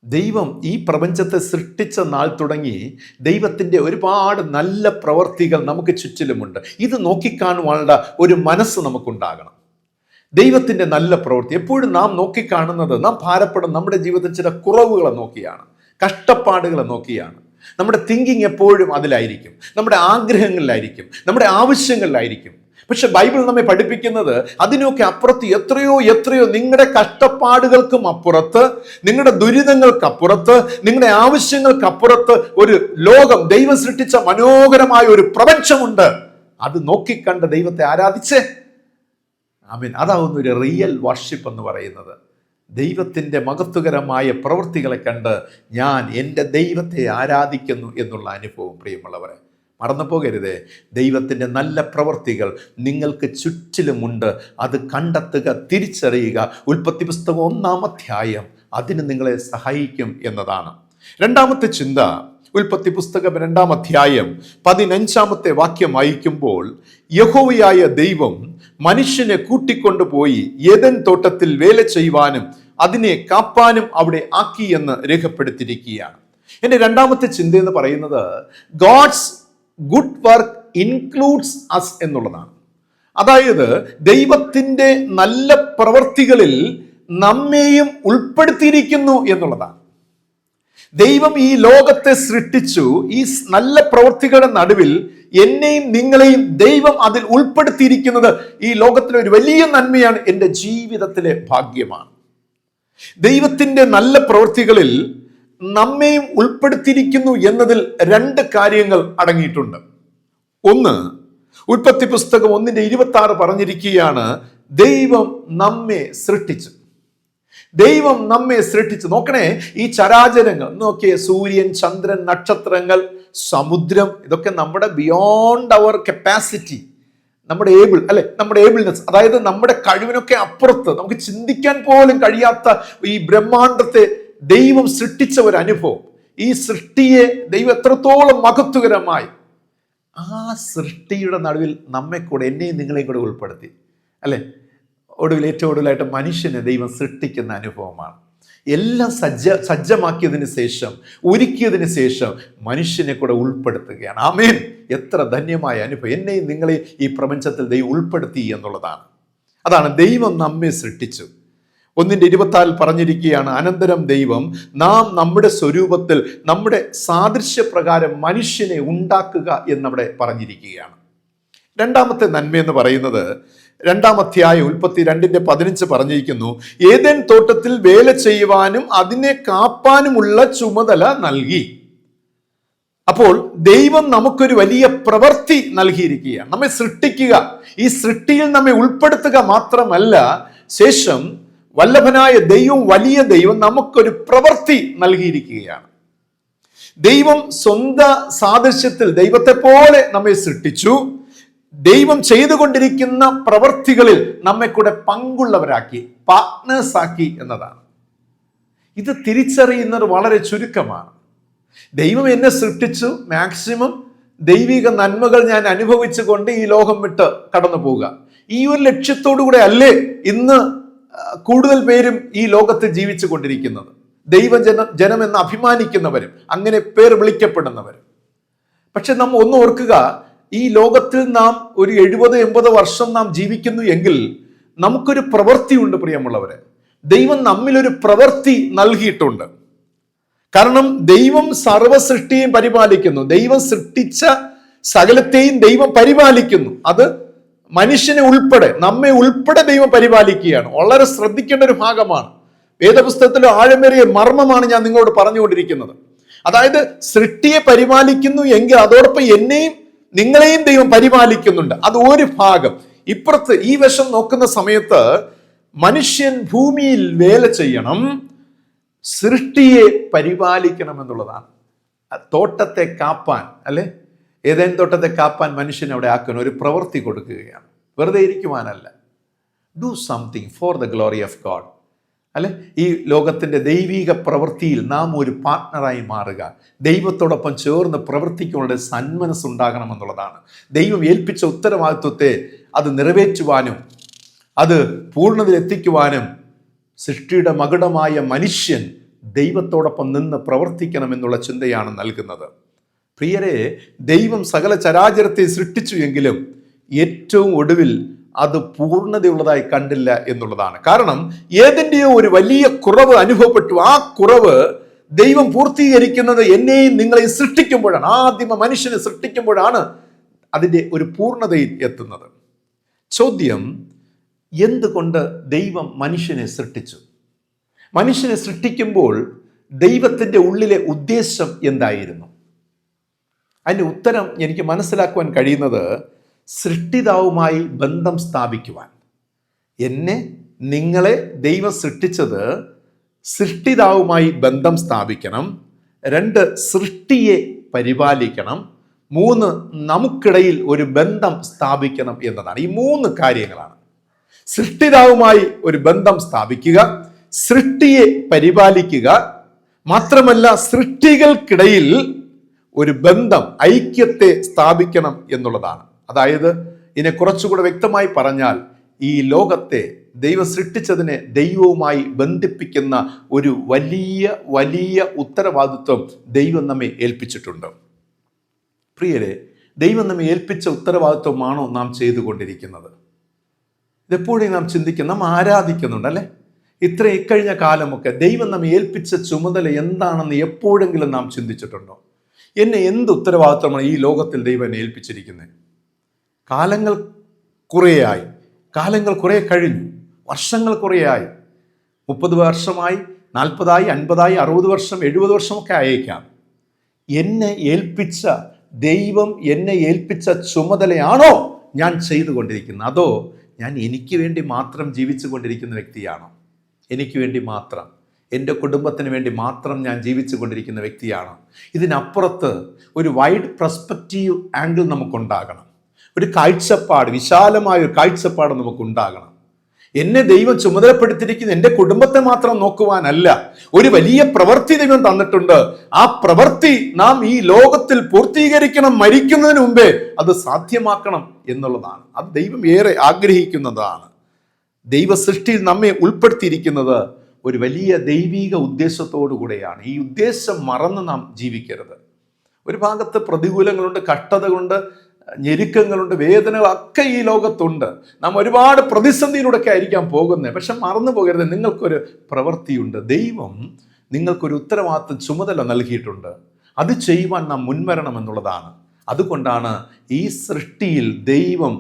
ദൈവം ഈ പ്രപഞ്ചത്തെ സൃഷ്ടിച്ച നാൾ തുടങ്ങി ദൈവത്തിൻ്റെ ഒരുപാട് നല്ല പ്രവർത്തികൾ നമുക്ക് ചുറ്റിലുമുണ്ട്. ഇത് നോക്കിക്കാണുവാനുള്ള ഒരു മനസ്സ് നമുക്കുണ്ടാകണം. ദൈവത്തിൻ്റെ നല്ല പ്രവൃത്തി എപ്പോഴും നാം നോക്കിക്കാണുന്നത്, നാം ഭാരപ്പെടുന്ന നമ്മുടെ ജീവിതത്തിൽ ചില കുറവുകളെ നോക്കിയാണ്, കഷ്ടപ്പാടുകളെ നോക്കിയാണ്. നമ്മുടെ തിങ്കിങ് എപ്പോഴും അതിലായിരിക്കും, നമ്മുടെ ആഗ്രഹങ്ങളിലായിരിക്കും, നമ്മുടെ ആവശ്യങ്ങളിലായിരിക്കും. പക്ഷെ ബൈബിൾ നമ്മെ പഠിപ്പിക്കുന്നത് അതിനൊക്കെ അപ്പുറത്ത് എത്രയോ നിങ്ങളുടെ കഷ്ടപ്പാടുകൾക്കും അപ്പുറത്ത്, നിങ്ങളുടെ ദുരിതങ്ങൾക്കപ്പുറത്ത്, നിങ്ങളുടെ ആവശ്യങ്ങൾക്കപ്പുറത്ത് ഒരു ലോകം, ദൈവം സൃഷ്ടിച്ച മനോഹരമായ ഒരു പ്രപഞ്ചമുണ്ട്. അത് നോക്കിക്കണ്ട് ദൈവത്തെ ആരാധിച്ചേ. ആമേൻ. അതാവുന്ന ഒരു റിയൽ വർഷിപ്പ് എന്ന് പറയുന്നത്. ദൈവത്തിൻ്റെ മഹത്വകരമായ പ്രവൃത്തികളെ കണ്ട് ഞാൻ എൻ്റെ ദൈവത്തെ ആരാധിക്കുന്നു എന്നുള്ള അനുഭവം. പ്രിയമുള്ളവരെ, മറന്നു പോകരുതേ, ദൈവത്തിൻ്റെ നല്ല പ്രവൃത്തികൾ നിങ്ങൾക്ക് ചുറ്റിലുമുണ്ട്. അത് കണ്ടെത്തുക, തിരിച്ചറിയുക. ഉൽപ്പത്തി പുസ്തകം 1-ാം അധ്യായം അതിന് നിങ്ങളെ സഹായിക്കും എന്നതാണ്. രണ്ടാമത്തെ ചിന്ത, ഉൽപ്പത്തി പുസ്തകം 2-ാം അധ്യായം 15-ാമത്തെ വാക്യം വായിക്കുമ്പോൾ, യഹോവയായ ദൈവം മനുഷ്യനെ കൂട്ടിക്കൊണ്ടുപോയി ഏദൻ തോട്ടത്തിൽ വേല ചെയ്യുവാനും അതിനെ കാപ്പാനും അവിടെ ആക്കി എന്ന് രേഖപ്പെടുത്തിയിരിക്കുകയാണ്. എൻ്റെ രണ്ടാമത്തെ ചിന്ത എന്ന് പറയുന്നത്, God's good work includes us എന്നുള്ളതാണ്. അതായത് ദൈവത്തിൻ്റെ നല്ല പ്രവർത്തികളിൽ നമ്മെയും ഉൾപ്പെടുത്തിയിരിക്കുന്നു എന്നുള്ളതാണ്. ദൈവം ഈ ലോകത്തെ സൃഷ്ടിച്ചു. ഈ നല്ല പ്രവൃത്തികളുടെ നടുവിൽ എന്നെയും നിങ്ങളെയും ദൈവം അതിൽ ഉൾപ്പെടുത്തിയിരിക്കുന്നത് ഈ ലോകത്തിലെ ഒരു വലിയ നന്മയാണ്, എൻ്റെ ജീവിതത്തിലെ ഭാഗ്യമാണ്. ദൈവത്തിൻ്റെ നല്ല പ്രവൃത്തികളിൽ നമ്മെയും ഉൾപ്പെടുത്തിയിരിക്കുന്നു എന്നതിൽ 2 കാര്യങ്ങൾ അടങ്ങിയിട്ടുണ്ട്. ഒന്ന്, ഉൽപ്പത്തി പുസ്തകം 1-ന്റെ 26 പറഞ്ഞിരിക്കുകയാണ്, ദൈവം നമ്മെ സൃഷ്ടിച്ചു. ദൈവം നമ്മെ സൃഷ്ടിച്ചു. നോക്കണേ, ഈ ചരാചരങ്ങൾ നോക്കിയേ, സൂര്യൻ, ചന്ദ്രൻ, നക്ഷത്രങ്ങൾ, സമുദ്രം, ഇതൊക്കെ നമ്മുടെ ബിയോണ്ട് അവർ കപ്പാസിറ്റി, നമ്മുടെ നമ്മുടെ ഏബിൾനെസ്, അതായത് നമ്മുടെ കഴിവിനൊക്കെ അപ്പുറത്ത് നമുക്ക് ചിന്തിക്കാൻ പോലും കഴിയാത്ത ഈ ബ്രഹ്മാണ്ടത്തെ ദൈവം സൃഷ്ടിച്ച ഒരു അനുഭവം. ഈ സൃഷ്ടിയെ ദൈവം എത്രത്തോളം മഹത്വകരമായി ആ സൃഷ്ടിയുടെ നടുവിൽ നമ്മെ കൂടെ, എന്നെയും നിങ്ങളെയും കൂടെ ഉൾപ്പെടുത്തി, ഏറ്റവും ഒടുവിലായിട്ട് മനുഷ്യനെ ദൈവം സൃഷ്ടിക്കുന്ന അനുഭവമാണ്. എല്ലാം സജ്ജമാക്കിയതിന് ശേഷം, ഒരുക്കിയതിന് ശേഷം മനുഷ്യനെ കൂടെ ഉൾപ്പെടുത്തുകയാണ്. ആമേൻ. എത്ര ധന്യമായ അനുഭവം! എന്നെയും നിങ്ങളെയും ഈ പ്രപഞ്ചത്തിൽ ദൈവം ഉൾപ്പെടുത്തി എന്നുള്ളതാണ്. അതാണ് ദൈവം നമ്മെ സൃഷ്ടിച്ചു. 1:24 പറഞ്ഞിരിക്കുകയാണ്, അനന്തരം ദൈവം നാം നമ്മുടെ സ്വരൂപത്തിൽ നമ്മുടെ സാദൃശ്യപ്രകാരം മനുഷ്യനെ ഉണ്ടാക്കുക എന്നവിടെ പറഞ്ഞിരിക്കുകയാണ്. രണ്ടാമത്തെ നന്മയെന്ന് പറയുന്നത് 2-ാം അധ്യായം 32:15 പറഞ്ഞിരിക്കുന്നു, ഏദൻ തോട്ടത്തിൽ വേല ചെയ്യുവാനും അതിനെ കാപ്പാനുമുള്ള ചുമതല നൽകി. അപ്പോൾ ദൈവം നമുക്കൊരു വലിയ പ്രവൃത്തി നൽകിയിരിക്കുകയാണ്, നമ്മെ സൃഷ്ടിക്കുക. ഈ സൃഷ്ടിയിൽ നമ്മെ ഉൾപ്പെടുത്തുക മാത്രമല്ല, ശേഷം വല്ലഭനായ ദൈവം, വലിയ ദൈവം നമുക്കൊരു പ്രവൃത്തി നൽകിയിരിക്കുകയാണ്. ദൈവം സ്വന്തം സാദൃശ്യത്തിൽ ദൈവത്തെ പോലെ നമ്മെ സൃഷ്ടിച്ചു. ദൈവം ചെയ്തുകൊണ്ടിരിക്കുന്ന പ്രവൃത്തികളിൽ നമ്മെ കൂടെ പങ്കുള്ളവരാക്കി, പാർട്ട്നേഴ്സ് ആക്കി എന്നതാണ്. ഇത് തിരിച്ചറിയുന്നത് വളരെ ചുരുക്കമാണ്. ദൈവം എന്നെ സൃഷ്ടിച്ചു, മാക്സിമം ദൈവിക നന്മകൾ ഞാൻ അനുഭവിച്ചുകൊണ്ട് ഈ ലോകം വിട്ട് കടന്നു പോവുക, ഈ ഒരു ലക്ഷ്യത്തോടു കൂടെ അല്ലേ ഇന്ന് കൂടുതൽ പേരും ഈ ലോകത്ത് ജീവിച്ചു കൊണ്ടിരിക്കുന്നത്. ജനം എന്ന് അഭിമാനിക്കുന്നവരും അങ്ങനെ പേർ വിളിക്കപ്പെടുന്നവരും. പക്ഷെ നാം ഒന്ന് ഓർക്കുക, ഈ ലോകത്തിൽ നാം ഒരു 70-80 വർഷം നാം ജീവിക്കുന്നു എങ്കിൽ നമുക്കൊരു പ്രവൃത്തിയുണ്ട് പ്രിയമുള്ളവരെ. ദൈവം നമ്മിലൊരു പ്രവൃത്തി നൽകിയിട്ടുണ്ട്. കാരണം ദൈവം സർവ്വ സൃഷ്ടിയെയും പരിപാലിക്കുന്നു. ദൈവം സൃഷ്ടിച്ച സകലത്തെയും ദൈവം പരിപാലിക്കുന്നു. അത് മനുഷ്യനെ ഉൾപ്പെടെ, നമ്മെ ഉൾപ്പെടെ ദൈവം പരിപാലിക്കുകയാണ്. വളരെ ശ്രദ്ധിക്കേണ്ട ഒരു ഭാഗമാണ്. വേദപുസ്തകത്തിലെ ആഴമേറിയ മർമ്മമാണ് ഞാൻ നിങ്ങളോട് പറഞ്ഞുകൊണ്ടിരിക്കുന്നത്. അതായത് സൃഷ്ടിയെ പരിപാലിക്കുന്നു എങ്കിൽ അതോടൊപ്പം എന്നെയും നിങ്ങളെയും ദൈവം പരിപാലിക്കുന്നുണ്ട്. അത് ഒരു ഭാഗം. ഇപ്പുറത്ത് ഈ വശം നോക്കുന്ന സമയത്ത് മനുഷ്യൻ ഭൂമിയിൽ വേല ചെയ്യണം, സൃഷ്ടിയെ പരിപാലിക്കണം എന്നുള്ളതാണ്. തോട്ടത്തെ കാപ്പാൻ, ഏതേൻ തോട്ടത്തെ കാപ്പാൻ മനുഷ്യൻ അവിടെ ആക്കുന്ന ഒരു പ്രവൃത്തി കൊടുക്കുകയാണ്. വെറുതെ ഇരിക്കുവാനല്ല. Do something for the glory of God. ഈ ലോകത്തിന്റെ ദൈവിക പ്രവൃത്തിയിൽ നാം ഒരു പാർട്ട്ണറായി മാറുക, ദൈവത്തോടൊപ്പം ചേർന്ന് പ്രവർത്തിക്കാനുള്ള സന്മനസ്സുണ്ടാകണമെന്നുള്ളതാണ്. ദൈവം ഏൽപ്പിച്ച ഉത്തരവാദിത്വത്തെ അത് നിറവേറ്റുവാനും അത് പൂർണ്ണതയിലെത്തിക്കുവാനും സൃഷ്ടിയുടെ മകുടമായ മനുഷ്യൻ ദൈവത്തോടൊപ്പം നിന്ന് പ്രവർത്തിക്കണമെന്നുള്ള ചിന്തയാണ് നൽകുന്നത്. പ്രിയരെ, ദൈവം സകല ചരാചരത്തെ സൃഷ്ടിച്ചു എങ്കിലും ഏറ്റവും ഒടുവിൽ അത് പൂർണ്ണതയുള്ളതായി കണ്ടില്ല എന്നുള്ളതാണ്. കാരണം ഏതിൻ്റെയോ ഒരു വലിയ കുറവ് അനുഭവപ്പെട്ടു. ആ കുറവ് ദൈവം പൂർത്തീകരിക്കുന്നത് എന്നെയും നിങ്ങളെയും സൃഷ്ടിക്കുമ്പോഴാണ്. ആദ്യമ മനുഷ്യനെ സൃഷ്ടിക്കുമ്പോഴാണ് അതിൻ്റെ ഒരു പൂർണ്ണതയിൽ എത്തുന്നത്. ചോദ്യം, എന്തുകൊണ്ട് ദൈവം മനുഷ്യനെ സൃഷ്ടിച്ചു? മനുഷ്യനെ സൃഷ്ടിക്കുമ്പോൾ ദൈവത്തിൻ്റെ ഉള്ളിലെ ഉദ്ദേശം എന്തായിരുന്നു? അതിൻ്റെ ഉത്തരം എനിക്ക് മനസ്സിലാക്കുവാൻ കഴിയുന്നത്, സൃഷ്ടിതാവുമായി ബന്ധം സ്ഥാപിക്കുവാൻ. എന്നെ നിങ്ങളെ ദൈവം സൃഷ്ടിച്ചത് സൃഷ്ടിതാവുമായി ബന്ധം സ്ഥാപിക്കണം. 2, സൃഷ്ടിയെ പരിപാലിക്കണം. 3, നമുക്കിടയിൽ ഒരു ബന്ധം സ്ഥാപിക്കണം എന്നതാണ്. ഈ 3 കാര്യങ്ങളാണ്. സൃഷ്ടിതാവുമായി ഒരു ബന്ധം സ്ഥാപിക്കുക, സൃഷ്ടിയെ പരിപാലിക്കുക, മാത്രമല്ല സൃഷ്ടികൾക്കിടയിൽ ഒരു ബന്ധം, ഐക്യത്തെ സ്ഥാപിക്കണം എന്നുള്ളതാണ്. അതായത് ഇതിനെ കുറച്ചുകൂടെ വ്യക്തമായി പറഞ്ഞാൽ, ഈ ലോകത്തെ ദൈവം സൃഷ്ടിച്ചതിനെ ദൈവവുമായി ബന്ധിപ്പിക്കുന്ന ഒരു വലിയ വലിയ ഉത്തരവാദിത്വം ദൈവം നമ്മെ ഏൽപ്പിച്ചിട്ടുണ്ട്. പ്രിയരെ, ദൈവം നമ്മെ ഏൽപ്പിച്ച ഉത്തരവാദിത്വമാണോ നാം ചെയ്തുകൊണ്ടിരിക്കുന്നത്? ഇതെപ്പോഴും നാം ചിന്തിക്കും, നാം ആരാധിക്കുന്നുണ്ട് ഇത്ര ഇക്കഴിഞ്ഞ കാലമൊക്കെ ദൈവം നമ്മെ ഏൽപ്പിച്ച ചുമതല എന്താണെന്ന് എപ്പോഴെങ്കിലും നാം ചിന്തിച്ചിട്ടുണ്ടോ? എന്നെ എന്ത് ഉത്തരവാദിത്വമാണ് ഈ ലോകത്തിൽ ദൈവം എന്നെ ഏൽപ്പിച്ചിരിക്കുന്നത്? കാലങ്ങൾ കുറെ കഴിഞ്ഞു, വർഷങ്ങൾ കുറേയായി, 30 വർഷമായി, 40ആയി, 50ആയി, 60 വർഷം, 70 വർഷമൊക്കെ ആയേക്കാം. ദൈവം എന്നെ ഏൽപ്പിച്ച ചുമതലയാണോ ഞാൻ ചെയ്തുകൊണ്ടിരിക്കുന്നത്? അതോ ഞാൻ എനിക്ക് വേണ്ടി മാത്രം ജീവിച്ചു കൊണ്ടിരിക്കുന്ന വ്യക്തിയാണോ? എനിക്ക് വേണ്ടി മാത്രം, എൻ്റെ കുടുംബത്തിന് വേണ്ടി മാത്രം ഞാൻ ജീവിച്ചു കൊണ്ടിരിക്കുന്ന വ്യക്തിയാണ്. ഇതിനപ്പുറത്ത് ഒരു വൈഡ് പെർസ്പെക്റ്റീവ് ആംഗിൾ നമുക്കുണ്ടാകണം. ഒരു കാഴ്ചപ്പാട്, വിശാലമായ ഒരു കാഴ്ചപ്പാട് നമുക്കുണ്ടാകണം. എന്നെ ദൈവം ചുമതലപ്പെടുത്തിയിരിക്കുന്ന എൻ്റെ കുടുംബത്തെ മാത്രം നോക്കുവാനല്ല, ഒരു വലിയ പ്രവൃത്തി ദൈവം തന്നിട്ടുണ്ട്. ആ പ്രവൃത്തി നാം ഈ ലോകത്തിൽ പൂർത്തീകരിക്കണം, മരിക്കുന്നതിന് മുമ്പേ അത് സാധ്യമാക്കണം എന്നുള്ളതാണ്. അത് ദൈവം ഏറെ ആഗ്രഹിക്കുന്നതാണ്. ദൈവ സൃഷ്ടിയിൽ നമ്മെ ഉൾപ്പെടുത്തിയിരിക്കുന്നത് ഒരു വലിയ ദൈവിക ഉദ്ദേശത്തോടു കൂടെയാണ്. ഈ ഉദ്ദേശം മറന്ന് നാം ജീവിക്കരുത്. ഒരു ഭാഗത്ത് പ്രതികൂലങ്ങളുണ്ട്, കഷ്ടതകളുണ്ട്, ഞെരുക്കങ്ങളുണ്ട്, വേദനകളൊക്കെ ഈ ലോകത്തുണ്ട്. നാം ഒരുപാട് പ്രതിസന്ധിയിലൂടെയൊക്കെ ആയിരിക്കാം പോകുന്നത്. പക്ഷെ മറന്നു പോകരുത്, നിങ്ങൾക്കൊരു പ്രവൃത്തിയുണ്ട്. ദൈവം നിങ്ങൾക്കൊരു ഉത്തരവാദിത്വം, ചുമതല നൽകിയിട്ടുണ്ട്. അത് ചെയ്യുവാൻ നാം മുൻവരണം എന്നുള്ളതാണ്. അതുകൊണ്ടാണ് ഈ സൃഷ്ടിയിൽ ദൈവം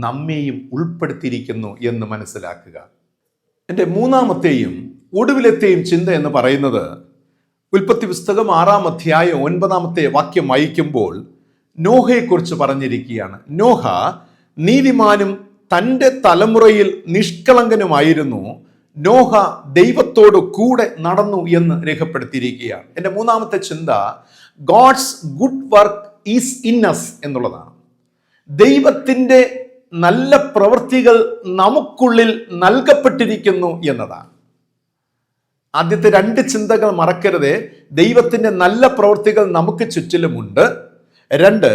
നമ്മെയും ഉൾപ്പെടുത്തിയിരിക്കുന്നു എന്ന് മനസ്സിലാക്കുക. എൻ്റെ മൂന്നാമത്തെയും ഒടുവിലത്തെയും ചിന്ത എന്ന് പറയുന്നത് ഉൽപ്പത്തി പുസ്തകം 6-ാം അധ്യായം 9-ാമത്തെ വാക്യം വായിക്കുമ്പോൾ നോഹയെക്കുറിച്ച് പറഞ്ഞിരിക്കുകയാണ്. നോഹ നീതിമാനും തൻ്റെ തലമുറയിൽ നിഷ്കളങ്കനുമായിരുന്നു. നോഹ ദൈവത്തോട് കൂടെ നടന്നു എന്ന് രേഖപ്പെടുത്തിയിരിക്കുകയാണ്. എൻ്റെ മൂന്നാമത്തെ ചിന്ത God's good work is in us എന്നുള്ളതാണ്. ദൈവത്തിൻ്റെ നല്ല പ്രവൃത്തികൾ നമുക്കുള്ളിൽ നൽകപ്പെട്ടിരിക്കുന്നു എന്നതാണ്. ആദ്യത്തെ രണ്ട് ചിന്തകൾ മറക്കരുത്. ദൈവത്തിൻ്റെ നല്ല പ്രവൃത്തികൾ നമുക്ക് ചുറ്റിലുമുണ്ട്. രണ്ട്,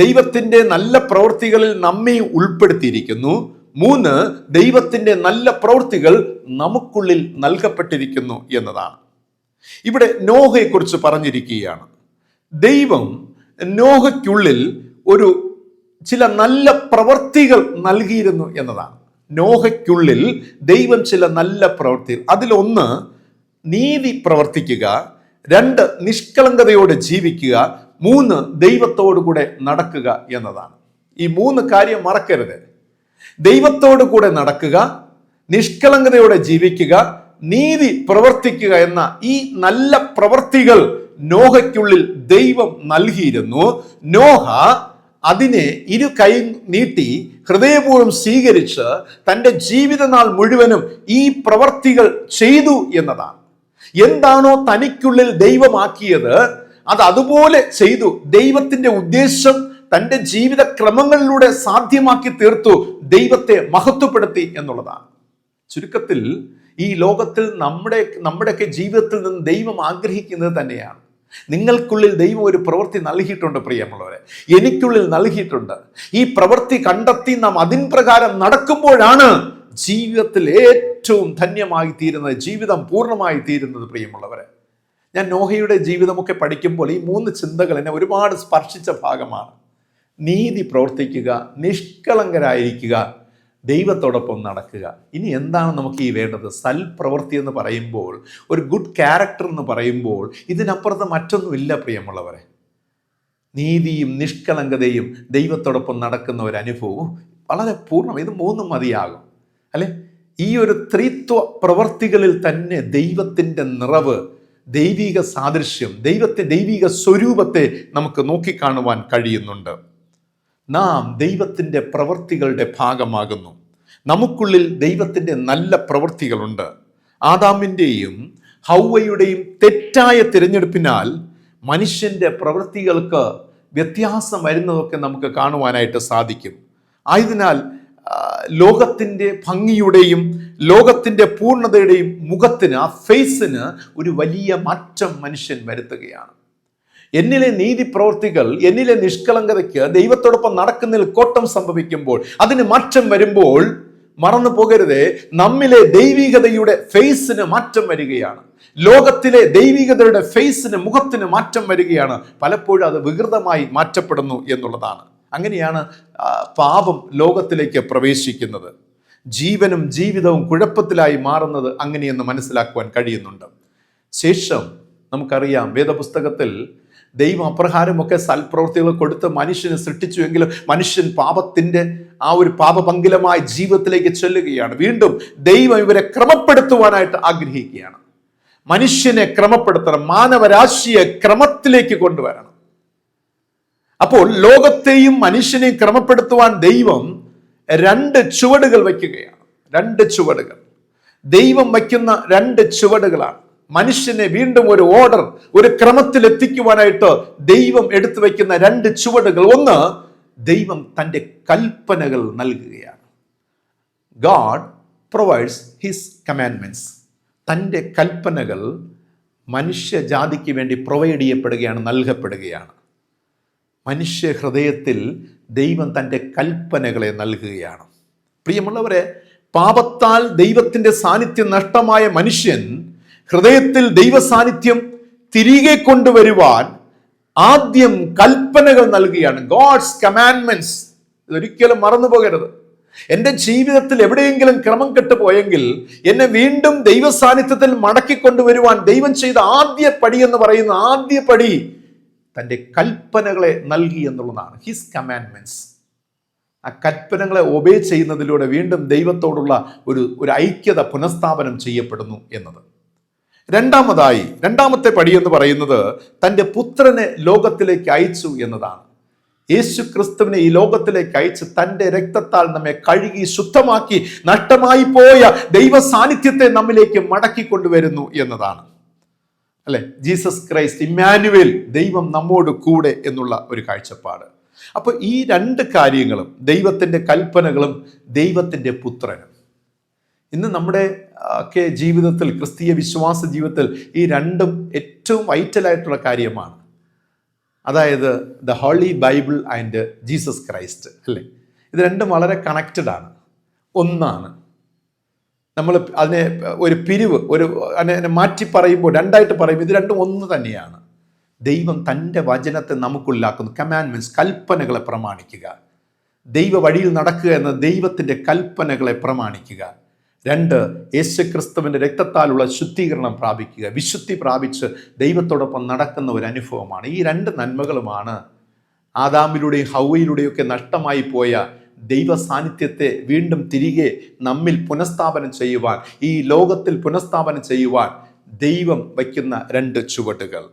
ദൈവത്തിൻ്റെ നല്ല പ്രവൃത്തികളിൽ നമ്മെ ഉൾപ്പെടുത്തിയിരിക്കുന്നു. മൂന്ന്, ദൈവത്തിൻ്റെ നല്ല പ്രവൃത്തികൾ നമുക്കുള്ളിൽ നൽകപ്പെട്ടിരിക്കുന്നു എന്നതാണ്. ഇവിടെ നോഹയെക്കുറിച്ച് പറഞ്ഞിരിക്കുകയാണ്. ദൈവം നോഹയ്ക്കുള്ളിൽ ഒരു ചില നല്ല പ്രവൃത്തികൾ നൽകിയിരുന്നു എന്നതാണ്. നോഹയ്ക്കുള്ളിൽ ദൈവം ചില നല്ല പ്രവൃത്തികൾ, അതിലൊന്ന് നീതി പ്രവർത്തിക്കുക, രണ്ട് നിഷ്കളങ്കതയോടെ ജീവിക്കുക, മൂന്ന് ദൈവത്തോടു കൂടെ നടക്കുക എന്നതാണ്. ഈ മൂന്ന് കാര്യം മറക്കരുത്. ദൈവത്തോടു കൂടെ നടക്കുക, നിഷ്കളങ്കതയോടെ ജീവിക്കുക, നീതി പ്രവർത്തിക്കുക എന്ന ഈ നല്ല പ്രവൃത്തികൾ നോഹയ്ക്കുള്ളിൽ ദൈവം നൽകിയിരുന്നു. നോഹ അതിനെ ഇരു കൈ നീട്ടി ഹൃദയപൂർവ്വം സ്വീകരിച്ച് തൻ്റെ ജീവിതനാൾ മുഴുവനും ഈ പ്രവർത്തികൾ ചെയ്തു എന്നതാണ്. എന്താണോ തനിക്കുള്ളിൽ ദൈവമാക്കിയത് അത് അതുപോലെ ചെയ്തു. ദൈവത്തിന്റെ ഉദ്ദേശം തൻ്റെ ജീവിത ക്രമങ്ങളിലൂടെ സാധ്യമാക്കി തീർത്തു. ദൈവത്തെ മഹത്വപ്പെടുത്തി എന്നുള്ളതാണ്. ചുരുക്കത്തിൽ ഈ ലോകത്തിൽ നമ്മുടെയൊക്കെ ജീവിതത്തിൽ നിന്ന് ദൈവം ആഗ്രഹിക്കുന്നത് തന്നെയാണ്. നിങ്ങൾക്കുള്ളിൽ ദൈവം ഒരു പ്രവൃത്തി നൽകിയിട്ടുണ്ട് പ്രിയമുള്ളവരെ, എനിക്കുള്ളിൽ നൽകിയിട്ടുണ്ട്. ഈ പ്രവൃത്തി കണ്ടെത്തി നാം അതിൻ പ്രകാരം നടക്കുമ്പോഴാണ് ജീവിതത്തിൽ ഏറ്റവും ധന്യമായി തീരുന്നത്, ജീവിതം പൂർണ്ണമായി തീരുന്നത് പ്രിയമുള്ളവരെ. ഞാൻ നോഹയുടെ ജീവിതമൊക്കെ പഠിക്കുമ്പോൾ ഈ മൂന്ന് ചിന്തകൾ എന്നെ ഒരുപാട് സ്പർശിച്ച ഭാഗമാണ്. നീതി പ്രവർത്തിക്കുക, നിഷ്കളങ്കരായിരിക്കുക, ദൈവത്തോടൊപ്പം നടക്കുക. ഇനി എന്താണ് നമുക്ക് ഈ വേണ്ടത്? സൽപ്രവൃത്തി എന്ന് പറയുമ്പോൾ, ഒരു ഗുഡ് ക്യാരക്ടർ എന്ന് പറയുമ്പോൾ ഇതിനപ്പുറത്ത് മറ്റൊന്നുമില്ല പ്രിയമുള്ളവരെ. നീതിയും നിഷ്കളങ്കതയും ദൈവത്തോടൊപ്പം നടക്കുന്ന ഒരു അനുഭവം വളരെ പൂർണ്ണം. ഇത് മൂന്നും മതിയാകും അല്ലെ? ഈ ഒരു ത്രിത്വ പ്രവർത്തികളിൽ തന്നെ ദൈവത്തിൻ്റെ നിറവ്, ദൈവിക സാദൃശ്യം, ദൈവിക സ്വരൂപത്തെ നമുക്ക് നോക്കിക്കാണുവാൻ കഴിയുന്നുണ്ട്. നാം ദൈവത്തിൻ്റെ പ്രവൃത്തികളുടെ ഭാഗമാകുന്നു. നമുക്കുള്ളിൽ ദൈവത്തിൻ്റെ നല്ല പ്രവൃത്തികളുണ്ട്. ആദാമിൻ്റെയും ഹൗവയുടെയും തെറ്റായ തിരഞ്ഞെടുപ്പിനാൽ മനുഷ്യൻ്റെ പ്രവൃത്തികൾക്ക് വ്യത്യാസം വരുന്നതൊക്കെ നമുക്ക് കാണുവാനായിട്ട് സാധിക്കും. ആയതിനാൽ ലോകത്തിൻ്റെ ഭംഗിയുടെയും ലോകത്തിൻ്റെ പൂർണ്ണതയുടെയും മുഖത്തിന്, ആ ഫേസിന് ഒരു വലിയ മാറ്റം മനുഷ്യൻ വരുത്തുകയാണ്. എന്നിലെ നീതി പ്രവൃത്തികൾ, എന്നിലെ നിഷ്കളങ്കതയ്ക്ക് ദൈവത്തോടൊപ്പം നടക്കുന്നതിൽ കോട്ടം സംഭവിക്കുമ്പോൾ, അതിന് മാറ്റം വരുമ്പോൾ മറന്നു പോകരുതേ, നമ്മിലെ ദൈവികതയുടെ ഫേസിന് മാറ്റം വരികയാണ്. ലോകത്തിലെ ദൈവികതയുടെ ഫേസിന്, മുഖത്തിന് മാറ്റം വരികയാണ്. പലപ്പോഴും അത് വികൃതമായി മാറ്റപ്പെടുന്നു എന്നുള്ളതാണ്. അങ്ങനെയാണ് പാപം ലോകത്തിലേക്ക് പ്രവേശിക്കുന്നത്. ജീവനും ജീവിതവും കുഴപ്പത്തിലായി മാറുന്നത് അങ്ങനെയെന്ന് മനസ്സിലാക്കുവാൻ കഴിയുന്നുണ്ട്. ശേഷം നമുക്കറിയാം, വേദപുസ്തകത്തിൽ ദൈവം അപ്രകാരമൊക്കെ സൽപ്രവൃത്തികൾ കൊടുത്ത് മനുഷ്യനെ സൃഷ്ടിച്ചുവെങ്കിലും മനുഷ്യൻ പാപത്തിൻ്റെ ആ ഒരു പാപപങ്കിലമായ ജീവിതത്തിലേക്ക് ചെല്ലുകയാണ്. വീണ്ടും ദൈവം ഇവരെ ക്രമപ്പെടുത്തുവാനായിട്ട് ആഗ്രഹിക്കുകയാണ്. മനുഷ്യനെ ക്രമപ്പെടുത്തണം, മാനവരാശിയെ ക്രമത്തിലേക്ക് കൊണ്ടുവരണം. അപ്പോൾ ലോകത്തെയും മനുഷ്യനെയും ക്രമപ്പെടുത്തുവാൻ ദൈവം രണ്ട് ചുവടുകൾ വയ്ക്കുകയാണ്. രണ്ട് ചുവടുകൾ. ദൈവം വയ്ക്കുന്ന രണ്ട് ചുവടുകളാണ്. മനുഷ്യനെ വീണ്ടും ഒരു ഓർഡർ, ഒരു ക്രമത്തിൽ എത്തിക്കുവാനായിട്ട് ദൈവം എടുത്തു വയ്ക്കുന്ന രണ്ട് ചുവടുകൾ. ഒന്ന്, ദൈവം തൻ്റെ കൽപ്പനകൾ നൽകുകയാണ്. God provides his commandments. തൻ്റെ കൽപ്പനകൾ മനുഷ്യജാതിക്ക് വേണ്ടി പ്രൊവൈഡ് ചെയ്യപ്പെടുകയാണ്, നൽകപ്പെടുകയാണ്. മനുഷ്യ ഹൃദയത്തിൽ ദൈവം തൻ്റെ കൽപ്പനകളെ നൽകുകയാണ്. പ്രിയമുള്ളവരെ, പാപത്താൽ ദൈവത്തിൻ്റെ സാന്നിധ്യം നഷ്ടമായ മനുഷ്യൻ ഹൃദയത്തിൽ ദൈവ സാന്നിധ്യം തിരികെ കൊണ്ടുവരുവാൻ ആദ്യം കൽപ്പനകൾ നൽകുകയാണ്. God's commandments. ഇതൊരിക്കലും മറന്നു പോകരുത്. എൻ്റെ ജീവിതത്തിൽ എവിടെയെങ്കിലും ക്രമം കെട്ടുപോയെങ്കിൽ എന്നെ വീണ്ടും ദൈവ സാന്നിധ്യത്തിൽ മടക്കിക്കൊണ്ടുവരുവാൻ ദൈവം ചെയ്ത ആദ്യ പടി എന്ന് പറയുന്ന ആദ്യ പടി തൻ്റെ കൽപ്പനകളെ നൽകി എന്നുള്ളതാണ്. His commandments. ആ കൽപ്പനകളെ ഒബേ ചെയ്യുന്നതിലൂടെ വീണ്ടും ദൈവത്തോടുള്ള ഒരു ഐക്യത പുനഃസ്ഥാപനം ചെയ്യപ്പെടുന്നു എന്നത്. രണ്ടാമത്തെ പടി എന്ന് പറയുന്നത് തൻ്റെ പുത്രനെ ലോകത്തിലേക്ക് അയച്ചു എന്നതാണ്. യേശു ക്രിസ്തുവിനെ ഈ ലോകത്തിലേക്ക് അയച്ച് തൻ്റെ രക്തത്താൽ നമ്മെ കഴുകി ശുദ്ധമാക്കി നഷ്ടമായി പോയ ദൈവ സാന്നിധ്യത്തെ നമ്മിലേക്ക് മടക്കിക്കൊണ്ടുവരുന്നു എന്നതാണ്. അല്ലെ, ജീസസ് ക്രൈസ്റ്റ്, ഇമ്മാനുവേൽ, ദൈവം നമ്മോട് കൂടെ എന്നുള്ള ഒരു കാഴ്ചപ്പാട്. അപ്പൊ ഈ രണ്ട് കാര്യങ്ങളും, ദൈവത്തിൻ്റെ കൽപ്പനകളും ദൈവത്തിൻ്റെ പുത്രനും, ഇന്ന് നമ്മുടെ ഒക്കെ ജീവിതത്തിൽ, ക്രിസ്തീയ വിശ്വാസ ജീവിതത്തിൽ ഈ രണ്ടും ഏറ്റവും വൈറ്റലായിട്ടുള്ള കാര്യമാണ്. അതായത് the holy Bible and Jesus Christ. അല്ലേ, ഇത് രണ്ടും വളരെ കണക്റ്റഡ് ആണ്, ഒന്നാണ്. നമ്മൾ അതിനെ ഒരു പിരിവ്, അതിനെ മാറ്റി പറയുമ്പോൾ, രണ്ടായിട്ട് പറയുമ്പോൾ ഇത് രണ്ടും ഒന്ന് തന്നെയാണ്. ദൈവം തൻ്റെ വചനത്തെ നമുക്കുള്ളിലാക്കുന്നു. കമാൻഡ്മെന്റ്സ്, കൽപ്പനകളെ പ്രമാണിക്കുക. ദൈവ വഴിയിൽ നടക്കുക എന്ന ദൈവത്തിൻ്റെ കൽപ്പനകളെ പ്രമാണിക്കുക. രണ്ട്, യേശുക്രിസ്തുവിൻ്റെ രക്തത്താലുള്ള ശുദ്ധീകരണം പ്രാപിക്കുക. വിശുദ്ധി പ്രാപിച്ച് ദൈവത്തോടൊപ്പം നടക്കുന്ന ഒരു അനുഭവമാണ്. ഈ രണ്ട് നന്മകളുമാണ് ആദാമിലൂടെയും ഹൗവയിലൂടെയും ഒക്കെ നഷ്ടമായി പോയ ദൈവ സാന്നിധ്യത്തെ വീണ്ടും തിരികെ നമ്മിൽ പുനഃസ്ഥാപനം ചെയ്യുവാൻ, ഈ ലോകത്തിൽ പുനഃസ്ഥാപനം ചെയ്യുവാൻ ദൈവം വയ്ക്കുന്ന രണ്ട് ചുവടുകൾ.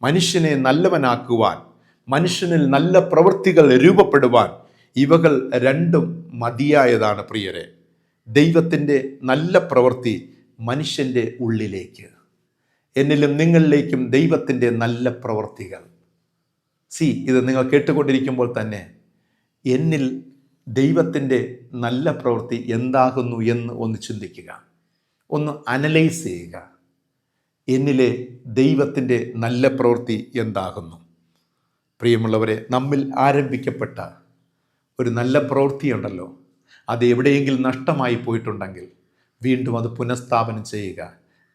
മനുഷ്യനെ നല്ലവനാക്കുവാൻ, മനുഷ്യനിൽ നല്ല പ്രവൃത്തികൾ രൂപപ്പെടുവാൻ ഇവകൾ രണ്ടും മതിയായതാണ്. പ്രിയരെ, ദൈവത്തിൻ്റെ നല്ല പ്രവൃത്തി മനുഷ്യൻ്റെ ഉള്ളിലേക്ക്, എന്നിലും നിങ്ങളിലേക്കും ദൈവത്തിൻ്റെ നല്ല പ്രവൃത്തികൾ. ഇത് നിങ്ങൾ കേട്ടുകൊണ്ടിരിക്കുമ്പോൾ തന്നെ എന്നിൽ ദൈവത്തിൻ്റെ നല്ല പ്രവൃത്തി എന്താകുന്നു എന്ന് ഒന്ന് ചിന്തിക്കുക, ഒന്ന് അനലൈസ് ചെയ്യുക. എന്നിലെ ദൈവത്തിൻ്റെ നല്ല പ്രവൃത്തി എന്താകുന്നു? പ്രിയമുള്ളവരെ, നമ്മിൽ ആരംഭിക്കപ്പെട്ട ഒരു നല്ല പ്രവൃത്തിയുണ്ടല്ലോ, അത് എവിടെയെങ്കിലും നഷ്ടമായി പോയിട്ടുണ്ടെങ്കിൽ വീണ്ടും അത് പുനഃസ്ഥാപനം ചെയ്യുക.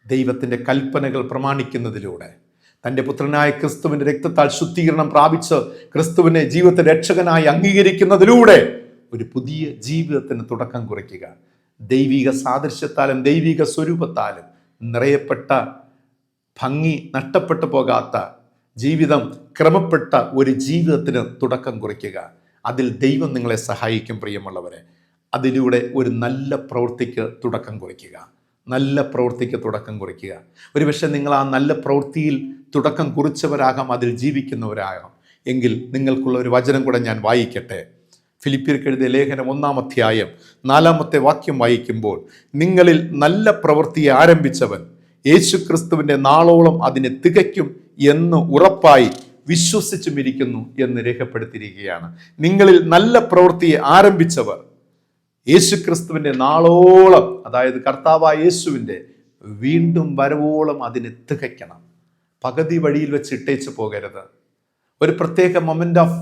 ദൈവത്തിൻ്റെ കൽപ്പനകൾ പ്രമാണിക്കുന്നതിലൂടെ, തൻ്റെ പുത്രനായ ക്രിസ്തുവിൻ്റെ രക്തത്താൽ ശുദ്ധീകരണം പ്രാപിച്ച് ക്രിസ്തുവിനെ ജീവിതത്തെ രക്ഷകനായി അംഗീകരിക്കുന്നതിലൂടെ ഒരു പുതിയ ജീവിതത്തിന് തുടക്കം കുറിക്കുക. ദൈവിക സാദൃശ്യത്താലും ദൈവിക സ്വരൂപത്താലും നിറയപ്പെട്ട, ഭംഗി നഷ്ടപ്പെട്ടു പോകാത്ത ജീവിതം, ക്രമപ്പെട്ട ഒരു ജീവിതത്തിന് തുടക്കം കുറിക്കുക. അതിൽ ദൈവം നിങ്ങളെ സഹായിക്കും. പ്രിയമുള്ളവരെ, അതിലൂടെ ഒരു നല്ല പ്രവൃത്തിക്ക് തുടക്കം കുറിക്കുക. നല്ല പ്രവൃത്തിക്ക് തുടക്കം കുറിക്കുക. ഒരുപക്ഷെ നിങ്ങൾ ആ നല്ല പ്രവൃത്തിയിൽ തുടക്കം കുറിച്ചവരാകാം, അതിൽ ജീവിക്കുന്നവരാകാം. എങ്കിൽ നിങ്ങൾക്കുള്ള ഒരു വചനം കൂടെ ഞാൻ വായിക്കട്ടെ. ഫിലിപ്പിയർക്ക് എഴുതിയ ലേഖനം 1-ാം അധ്യായം 4-ാമത്തെ വാക്യം വായിക്കുമ്പോൾ, നിങ്ങളിൽ നല്ല പ്രവൃത്തിയെ ആരംഭിച്ചവൻ യേശുക്രിസ്തുവിൻ്റെ നാളോളം അതിനെ തികയ്ക്കും എന്ന് ഉറപ്പായി വിശ്വസിച്ചുമിരിക്കുന്നു എന്ന് രേഖപ്പെടുത്തിയിരിക്കുകയാണ്. നിങ്ങളിൽ നല്ല പ്രവൃത്തിയെ ആരംഭിച്ചവർ യേശുക്രിസ്തുവിൻ്റെ നാളോളം, അതായത് കർത്താവായ യേശുവിൻ്റെ വീണ്ടും വരവോളം അതിനെ തികയ്ക്കണം. പകുതി വഴിയിൽ വെച്ച് ഇട്ടേച്ച് പോകരുത്. ഒരു പ്രത്യേക മൊമെന്റ് ഓഫ്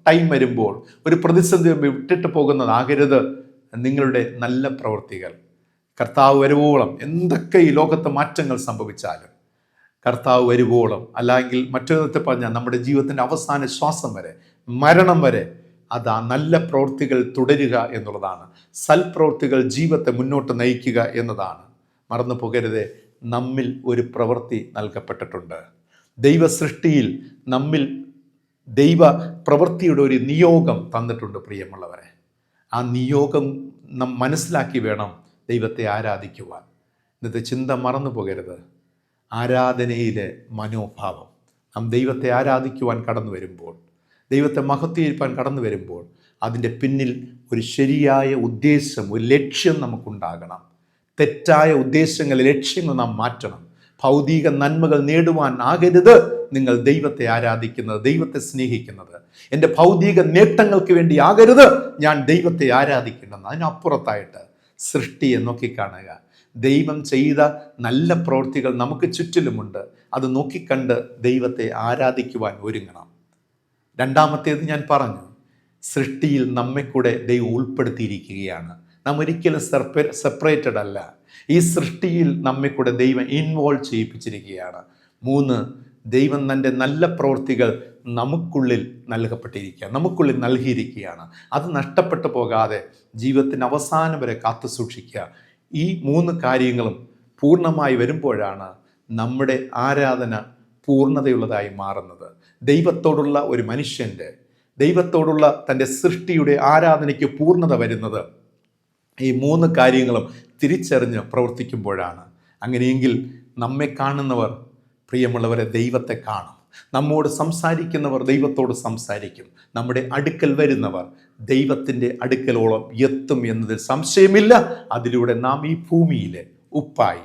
ടൈം വരുമ്പോൾ, ഒരു പ്രതിസന്ധി വിട്ടിട്ട് പോകുന്നതാകരുത് നിങ്ങളുടെ നല്ല പ്രവൃത്തികൾ. കർത്താവ് വരുവോളം, എന്തൊക്കെ ഈ ലോകത്ത് മാറ്റങ്ങൾ സംഭവിച്ചാലും കർത്താവ് വരുവോളം, അല്ലെങ്കിൽ മറ്റൊരു വിധത്തിൽ പറഞ്ഞാൽ നമ്മുടെ ജീവിതത്തിൻ്റെ അവസാന ശ്വാസം വരെ, മരണം വരെ, അത് ആ നല്ല പ്രവൃത്തികൾ തുടരുക എന്നുള്ളതാണ്. സൽപ്രവൃത്തികൾ ജീവിതത്തെ മുന്നോട്ട് നയിക്കുക എന്നതാണ്. മറന്നു പോകരുതേ, നമ്മിൽ ഒരു പ്രവൃത്തി നൽകപ്പെട്ടിട്ടുണ്ട്. ദൈവ സൃഷ്ടിയിൽ നമ്മിൽ ദൈവ പ്രവൃത്തിയുടെ ഒരു നിയോഗം തന്നിട്ടുണ്ട്. പ്രിയമുള്ളവരെ, ആ നിയോഗം നാം മനസ്സിലാക്കി വേണം ദൈവത്തെ ആരാധിക്കുവാൻ. ഇന്നത്തെ ചിന്ത മറന്നു പോകരുത്. ആരാധനയിലെ മനോഭാവം, നാം ദൈവത്തെ ആരാധിക്കുവാൻ കടന്നു വരുമ്പോൾ, ദൈവത്തെ മഹത്വീകരിക്കാൻ കടന്നു വരുമ്പോൾ അതിൻ്റെ പിന്നിൽ ഒരു ശരിയായ ഉദ്ദേശം, ഒരു ലക്ഷ്യം നമുക്കുണ്ടാകണം. തെറ്റായ ഉദ്ദേശങ്ങൾ, ലക്ഷ്യങ്ങൾ നാം മാറ്റണം. ഭൗതിക നന്മകൾ നേടുവാൻ ആകരുത് നിങ്ങൾ ദൈവത്തെ ആരാധിക്കുന്നത്, ദൈവത്തെ സ്നേഹിക്കുന്നത്. എൻ്റെ ഭൗതിക നേട്ടങ്ങൾക്ക് വേണ്ടി ആകരുത് ഞാൻ ദൈവത്തെ ആരാധിക്കുന്നത്. അതിനപ്പുറത്തായിട്ട് സൃഷ്ടിയെ നോക്കിക്കാണുക. ദൈവം ചെയ്ത നല്ല പ്രവൃത്തികൾ നമുക്ക് ചുറ്റിലുമുണ്ട്. അത് നോക്കിക്കണ്ട് ദൈവത്തെ ആരാധിക്കുവാൻ ഒരുങ്ങണം. രണ്ടാമത്തേത് ഞാൻ പറഞ്ഞു, സൃഷ്ടിയിൽ നമ്മെ കൂടെ ദൈവം ഉൾപ്പെടുത്തിയിരിക്കുകയാണ്. നാം ഒരിക്കലും സെപ്പറേറ്റഡ് അല്ല. ഈ സൃഷ്ടിയിൽ നമ്മെ കൂടെ ദൈവം ഇൻവോൾവ് ചെയ്യിപ്പിച്ചിരിക്കുകയാണ്. 3, ദൈവം തൻ്റെ നല്ല പ്രവൃത്തികൾ നമുക്കുള്ളിൽ നമുക്കുള്ളിൽ നൽകിയിരിക്കുകയാണ്. അത് നഷ്ടപ്പെട്ടു പോകാതെ ജീവിതത്തിൻ്റെ അവസാനം വരെ കാത്തു സൂക്ഷിക്കുക. ഈ 3 കാര്യങ്ങളും പൂർണ്ണമായി വരുമ്പോഴാണ് നമ്മുടെ ആരാധന പൂർണ്ണതയുള്ളതായി മാറുന്നത്. ദൈവത്തോടുള്ള ഒരു മനുഷ്യൻ്റെ, ദൈവത്തോടുള്ള തൻ്റെ സൃഷ്ടിയുടെ ആരാധനയ്ക്ക് പൂർണ്ണത വരുന്നത് ഈ 3 കാര്യങ്ങളും തിരിച്ചറിഞ്ഞ് പ്രവർത്തിക്കുമ്പോഴാണ്. അങ്ങനെയെങ്കിൽ നമ്മെ കാണുന്നവർ, പ്രിയമുള്ളവരെ, ദൈവത്തെ കാണും. നമ്മോട് സംസാരിക്കുന്നവർ ദൈവത്തോട് സംസാരിക്കും. നമ്മുടെ അടുക്കൽ വരുന്നവർ ദൈവത്തിൻ്റെ അടുക്കലോളം എത്തും എന്നതിൽ സംശയമില്ല. അതിലൂടെ നാം ഈ ഭൂമിയിലെ ഉപ്പായി,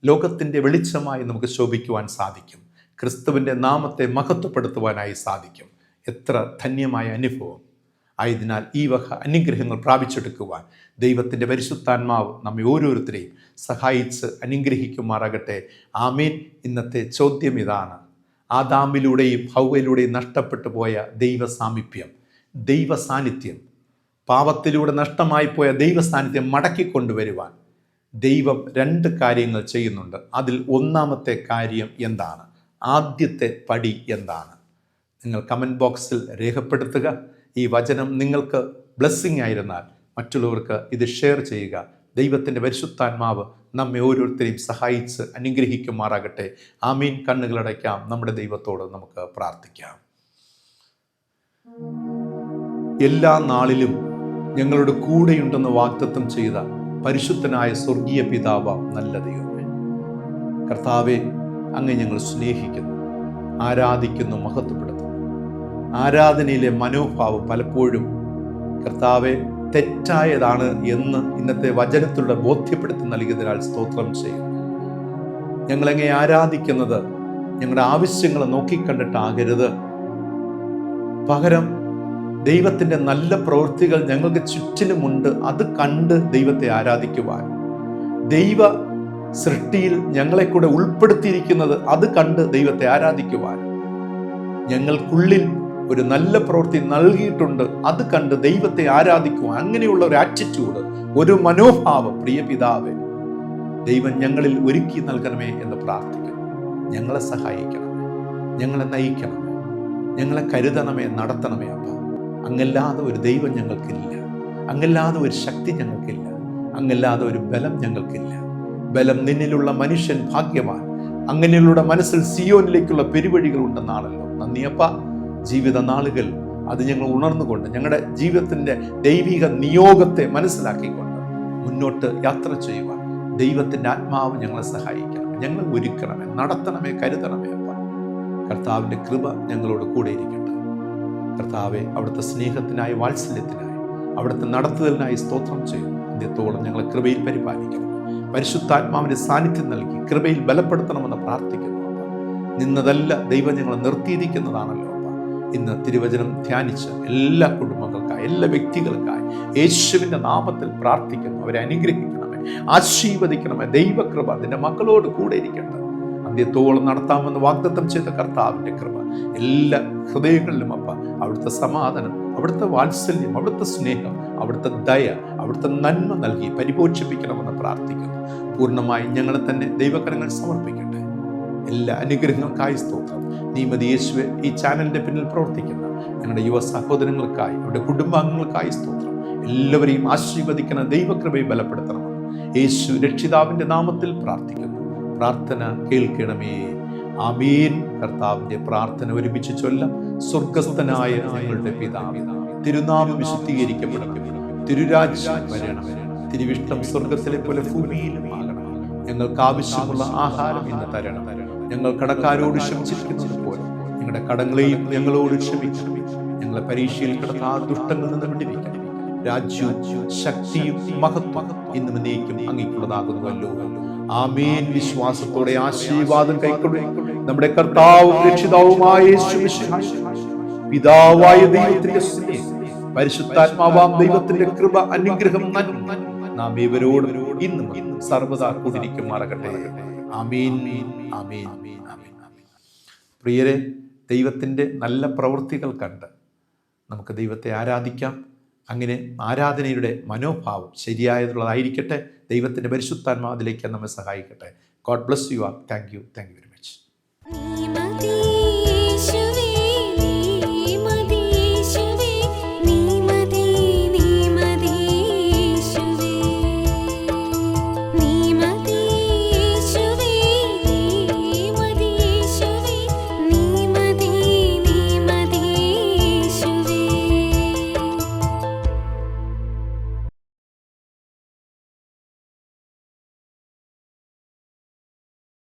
ലോകത്തിൻ്റെ വെളിച്ചമായി നമുക്ക് ശോഭിക്കുവാൻ സാധിക്കും. ക്രിസ്തുവിൻ്റെ നാമത്തെ മഹത്വപ്പെടുത്തുവാനായി സാധിക്കും. എത്ര ധന്യമായ അനുഭവം! ആയതിനാൽ ഈ വക അനുഗ്രഹങ്ങൾ പ്രാപിച്ചെടുക്കുവാൻ ദൈവത്തിൻ്റെ പരിശുദ്ധാത്മാവ് നമ്മെ ഓരോരുത്തരെയും സഹായിച്ച് അനുഗ്രഹിക്കുമാറാകട്ടെ. ആമേൻ. ഇന്നത്തെ ചോദ്യം ഇതാണ്: ആദാമിലൂടെയും ഹൗവയിലൂടെയും നഷ്ടപ്പെട്ടു പോയ ദൈവസാമീപ്യം, ദൈവസാന്നിധ്യം, പാപത്തിലൂടെ നഷ്ടമായി പോയ ദൈവസാന്നിധ്യം മടക്കിക്കൊണ്ടുവരുവാൻ ദൈവം 2 കാര്യങ്ങൾ ചെയ്യുന്നുണ്ട്. അതിൽ ഒന്നാമത്തെ കാര്യം എന്താണ്? ആദ്യത്തെ പടി എന്താണ്? നിങ്ങൾ കമൻറ്റ് ബോക്സിൽ രേഖപ്പെടുത്തുക. ഈ വചനം നിങ്ങൾക്ക് ബ്ലെസ്സിങ് ആയിരുന്നാൽ മറ്റുള്ളവർക്ക് ഇത് ഷെയർ ചെയ്യുക. ദൈവത്തിൻ്റെ പരിശുദ്ധാത്മാവ് നമ്മെ ഓരോരുത്തരെയും സഹായിച്ച് അനുഗ്രഹിക്കുമാറാകട്ടെ. ആമീൻ. കണ്ണുകളടയ്ക്കാം. നമ്മുടെ ദൈവത്തോട് നമുക്ക് പ്രാർത്ഥിക്കാം. എല്ലാ നാളിലും ഞങ്ങളുടെ കൂടെയുണ്ടെന്ന് വാഗ്ദത്തം ചെയ്ത പരിശുദ്ധനായ സ്വർഗീയ പിതാവ്, നല്ല ദൈവമേ, കർത്താവെ, അങ്ങ് ഞങ്ങൾ സ്നേഹിക്കുന്നു, ആരാധിക്കുന്നു, മഹത്വപ്പെടുത്തുന്നു. ആരാധനയിലെ മനോഭാവം പലപ്പോഴും കർത്താവെ തെറ്റായതാണ് എന്ന് ഇന്നത്തെ വചനത്തിലൂടെ ബോധ്യപ്പെടുത്തി നൽകിയതിനാൽ സ്തോത്രം ചെയ്യുന്നു. ഞങ്ങളെങ്ങനെ ആരാധിക്കുന്നത് ഞങ്ങളുടെ ആവശ്യങ്ങൾ നോക്കിക്കണ്ടിട്ടാകരുത്. പകരം ദൈവത്തിൻ്റെ നല്ല പ്രവൃത്തികൾ ഞങ്ങൾക്ക് ചുറ്റിലുമുണ്ട്. അത് കണ്ട് ദൈവത്തെ ആരാധിക്കുവാൻ, ദൈവ സൃഷ്ടിയിൽ ഞങ്ങളെ കൂടെ ഉൾപ്പെടുത്തിയിരിക്കുന്നത് അത് കണ്ട് ദൈവത്തെ ആരാധിക്കുവാൻ, ഞങ്ങൾക്കുള്ളിൽ ഒരു നല്ല പ്രവൃത്തി നൽകിയിട്ടുണ്ട്, അത് കണ്ട് ദൈവത്തെ ആരാധിക്കുവാൻ, അങ്ങനെയുള്ള ഒരു ആറ്റിറ്റ്യൂഡ്, ഒരു മനോഭാവം, പ്രിയ പിതാവേ, ദൈവം ഞങ്ങളിൽ ഒരുക്കി നൽകണമേ എന്ന് പ്രാർത്ഥിക്കുന്നു. ഞങ്ങളെ സഹായിക്കണമേ, ഞങ്ങളെ നയിക്കണമേ, ഞങ്ങളെ കരുതണമേ, നടത്തണമേ. അപ്പ, അങ്ങല്ലാതെ ഒരു ദൈവം ഞങ്ങൾക്കില്ല, അങ്ങല്ലാതെ ഒരു ശക്തി ഞങ്ങൾക്കില്ല, അങ്ങല്ലാതെ ഒരു ബലം ഞങ്ങൾക്കില്ല. ബലം നിന്നിലുള്ള മനുഷ്യൻ ഭാഗ്യവാൻ, അങ്ങനെയുള്ള മനസ്സിൽ സിയോനിലേക്കുള്ള പെരുവഴികൾ ഉണ്ടെന്നാണല്ലോ. നന്ദിയപ്പ. ജീവിത നാളുകൾ അത് ഞങ്ങൾ ഉണർന്നുകൊണ്ട് ഞങ്ങളുടെ ജീവിതത്തിൻ്റെ ദൈവിക നിയോഗത്തെ മനസ്സിലാക്കിക്കൊണ്ട് മുന്നോട്ട് യാത്ര ചെയ്യുവാൻ ദൈവത്തിൻ്റെ ആത്മാവ് ഞങ്ങളെ സഹായിക്കണം. ഞങ്ങൾ ഒരുക്കണമേ, നടത്തണമേ, കരുതണമേ. അപ്പ, കർത്താവിൻ്റെ കൃപ ഞങ്ങളോട് കൂടെ ഇരിക്കട്ടെ. കർത്താവെ, അവിടുത്തെ സ്നേഹത്തിനായി, വാത്സല്യത്തിനായി, അവിടുത്തെ നടത്തുതലിനായി സ്തോത്രം ചെയ്യുന്നു. അന്ത്യത്തോളം ഞങ്ങളെ കൃപയിൽ പരിപാലിക്കണം. പരിശുദ്ധാത്മാവിൻ്റെ സാന്നിധ്യം നൽകി കൃപയിൽ ബലപ്പെടുത്തണമെന്ന് പ്രാർത്ഥിക്കുന്നു. അപ്പ, നിന്നതല്ല ദൈവം ഞങ്ങളെ നിർത്തിയിരിക്കുന്നതാണല്ലോ. ഇന്ന് തിരുവചനം ധ്യാനിച്ച എല്ലാ കുടുംബങ്ങൾക്കായി, എല്ലാ വ്യക്തികൾക്കായി യേശുവിൻ്റെ നാമത്തിൽ പ്രാർത്ഥിക്കുന്നു. അവരെ അനുഗ്രഹിക്കണമേ, ആശീർവദിക്കണമേ. ദൈവകൃപ നിന്റെ മക്കളോട് കൂടെ ഇരിക്കട്ടെ. അന്ത്യത്തോളം നടത്താമെന്ന് വാഗ്ദത്തം ചെയ്ത കർത്താവിൻ്റെ കൃപ എല്ലാ ഹൃദയങ്ങളിലും, അപ്പ, അവിടുത്തെ സമാധാനം, അവിടുത്തെ വാത്സല്യം, അവിടുത്തെ സ്നേഹം, അവിടുത്തെ ദയ, അവിടുത്തെ നന്മ നൽകി പരിപോഷിപ്പിക്കണമെന്ന് പ്രാർത്ഥിക്കുന്നു. പൂർണ്ണമായി ഞങ്ങളെ തന്നെ ദൈവകരങ്ങൾ സമർപ്പിക്കട്ടെ. എല്ലാ അനുഗ്രഹങ്ങൾക്കായി സ്തോത്രം. നീ മതി യേശുവേ. ഈ ചാനലിൻ്റെ പിന്നിൽ പ്രവർത്തിക്കുന്ന ഞങ്ങളുടെ യുവ സഹോദരങ്ങൾക്കായി, അവരുടെ കുടുംബാംഗങ്ങൾക്കായി സ്തോത്രം. എല്ലാവരെയും ആശീർവദിക്കുന്ന ദൈവകൃപയെ ബലപ്പെടുത്തണമെന്ന് യേശു രക്ഷിതാവിൻ്റെ നാമത്തിൽ പ്രാർത്ഥിക്കുന്നു. പ്രാർത്ഥന കേൾക്കണമേ. ആമേൻ. കർത്താവിൻ്റെ പ്രാർത്ഥന ഒരുമിച്ച് ചൊല്ലാം. സ്വർഗസ്ഥനായ ഞങ്ങളുടെ പിതാവേ, തിരുനാമം വിശുദ്ധീകരിക്കപ്പെടണം, തിരുരാജ്യം വരണം, തിരുവിഷ്ടം സ്വർഗത്തിലെ പോലെ ഭൂമിയിലും ആകണം. ഞങ്ങൾക്ക് ആവശ്യമുള്ള ആഹാരം ഇന്ന് തരണം. ഞങ്ങൾ കടക്കാരോട് ക്ഷമിച്ചിരിക്കുന്നത് പോലെ ഞങ്ങളുടെ കടങ്ങളെയും ഞങ്ങളോട് ക്ഷമിക്കണം. ഞങ്ങളെ പരീക്ഷയിൽ കിടക്കാതെ ദുഷ്ടങ്ങളിൽ നിന്ന് വിടുവിക്കണം. രാജ്യവും ശക്തിയും മഹത്വം ഇന്നും എന്നേക്കും അങ്ങേക്കുള്ളതാകുന്നുവല്ലോ. ആമേൻ. വിശ്വാസത്തോടെ ആശീർവാദം കൈക്കൊള്ളും. നമ്മുടെ കർത്താവും രക്ഷിതാവുമായ യേശു മിശിഹായ, പിതാവായ ദൈവത്തിന്റെ സ്നേഹം, പരിശുദ്ധാത്മാവാം ദൈവത്തിന്റെ കൃപ, അനുഗ്രഹം, നന്മ നാം ഇവരോടും ഇന്നും സർവ്വദാ കൂടിയിരിക്കുമാറാകട്ടെ. ആമേൻ, ആമേൻ, ആമേൻ. പ്രിയരെ, ദൈവത്തിന്റെ നല്ല പ്രവൃത്തികൾ കണ്ട് നമുക്ക് ദൈവത്തെ ആരാധിക്കാം. അങ്ങനെ ആരാധനയുടെ മനോഭാവം ശരിയായതുള്ളതായിരിക്കട്ടെ. ദൈവത്തിന്റെ പരിശുദ്ധാത്മാവിലേക്ക് നമ്മെ സഹായിക്കട്ടെ. God bless you all. Thank you.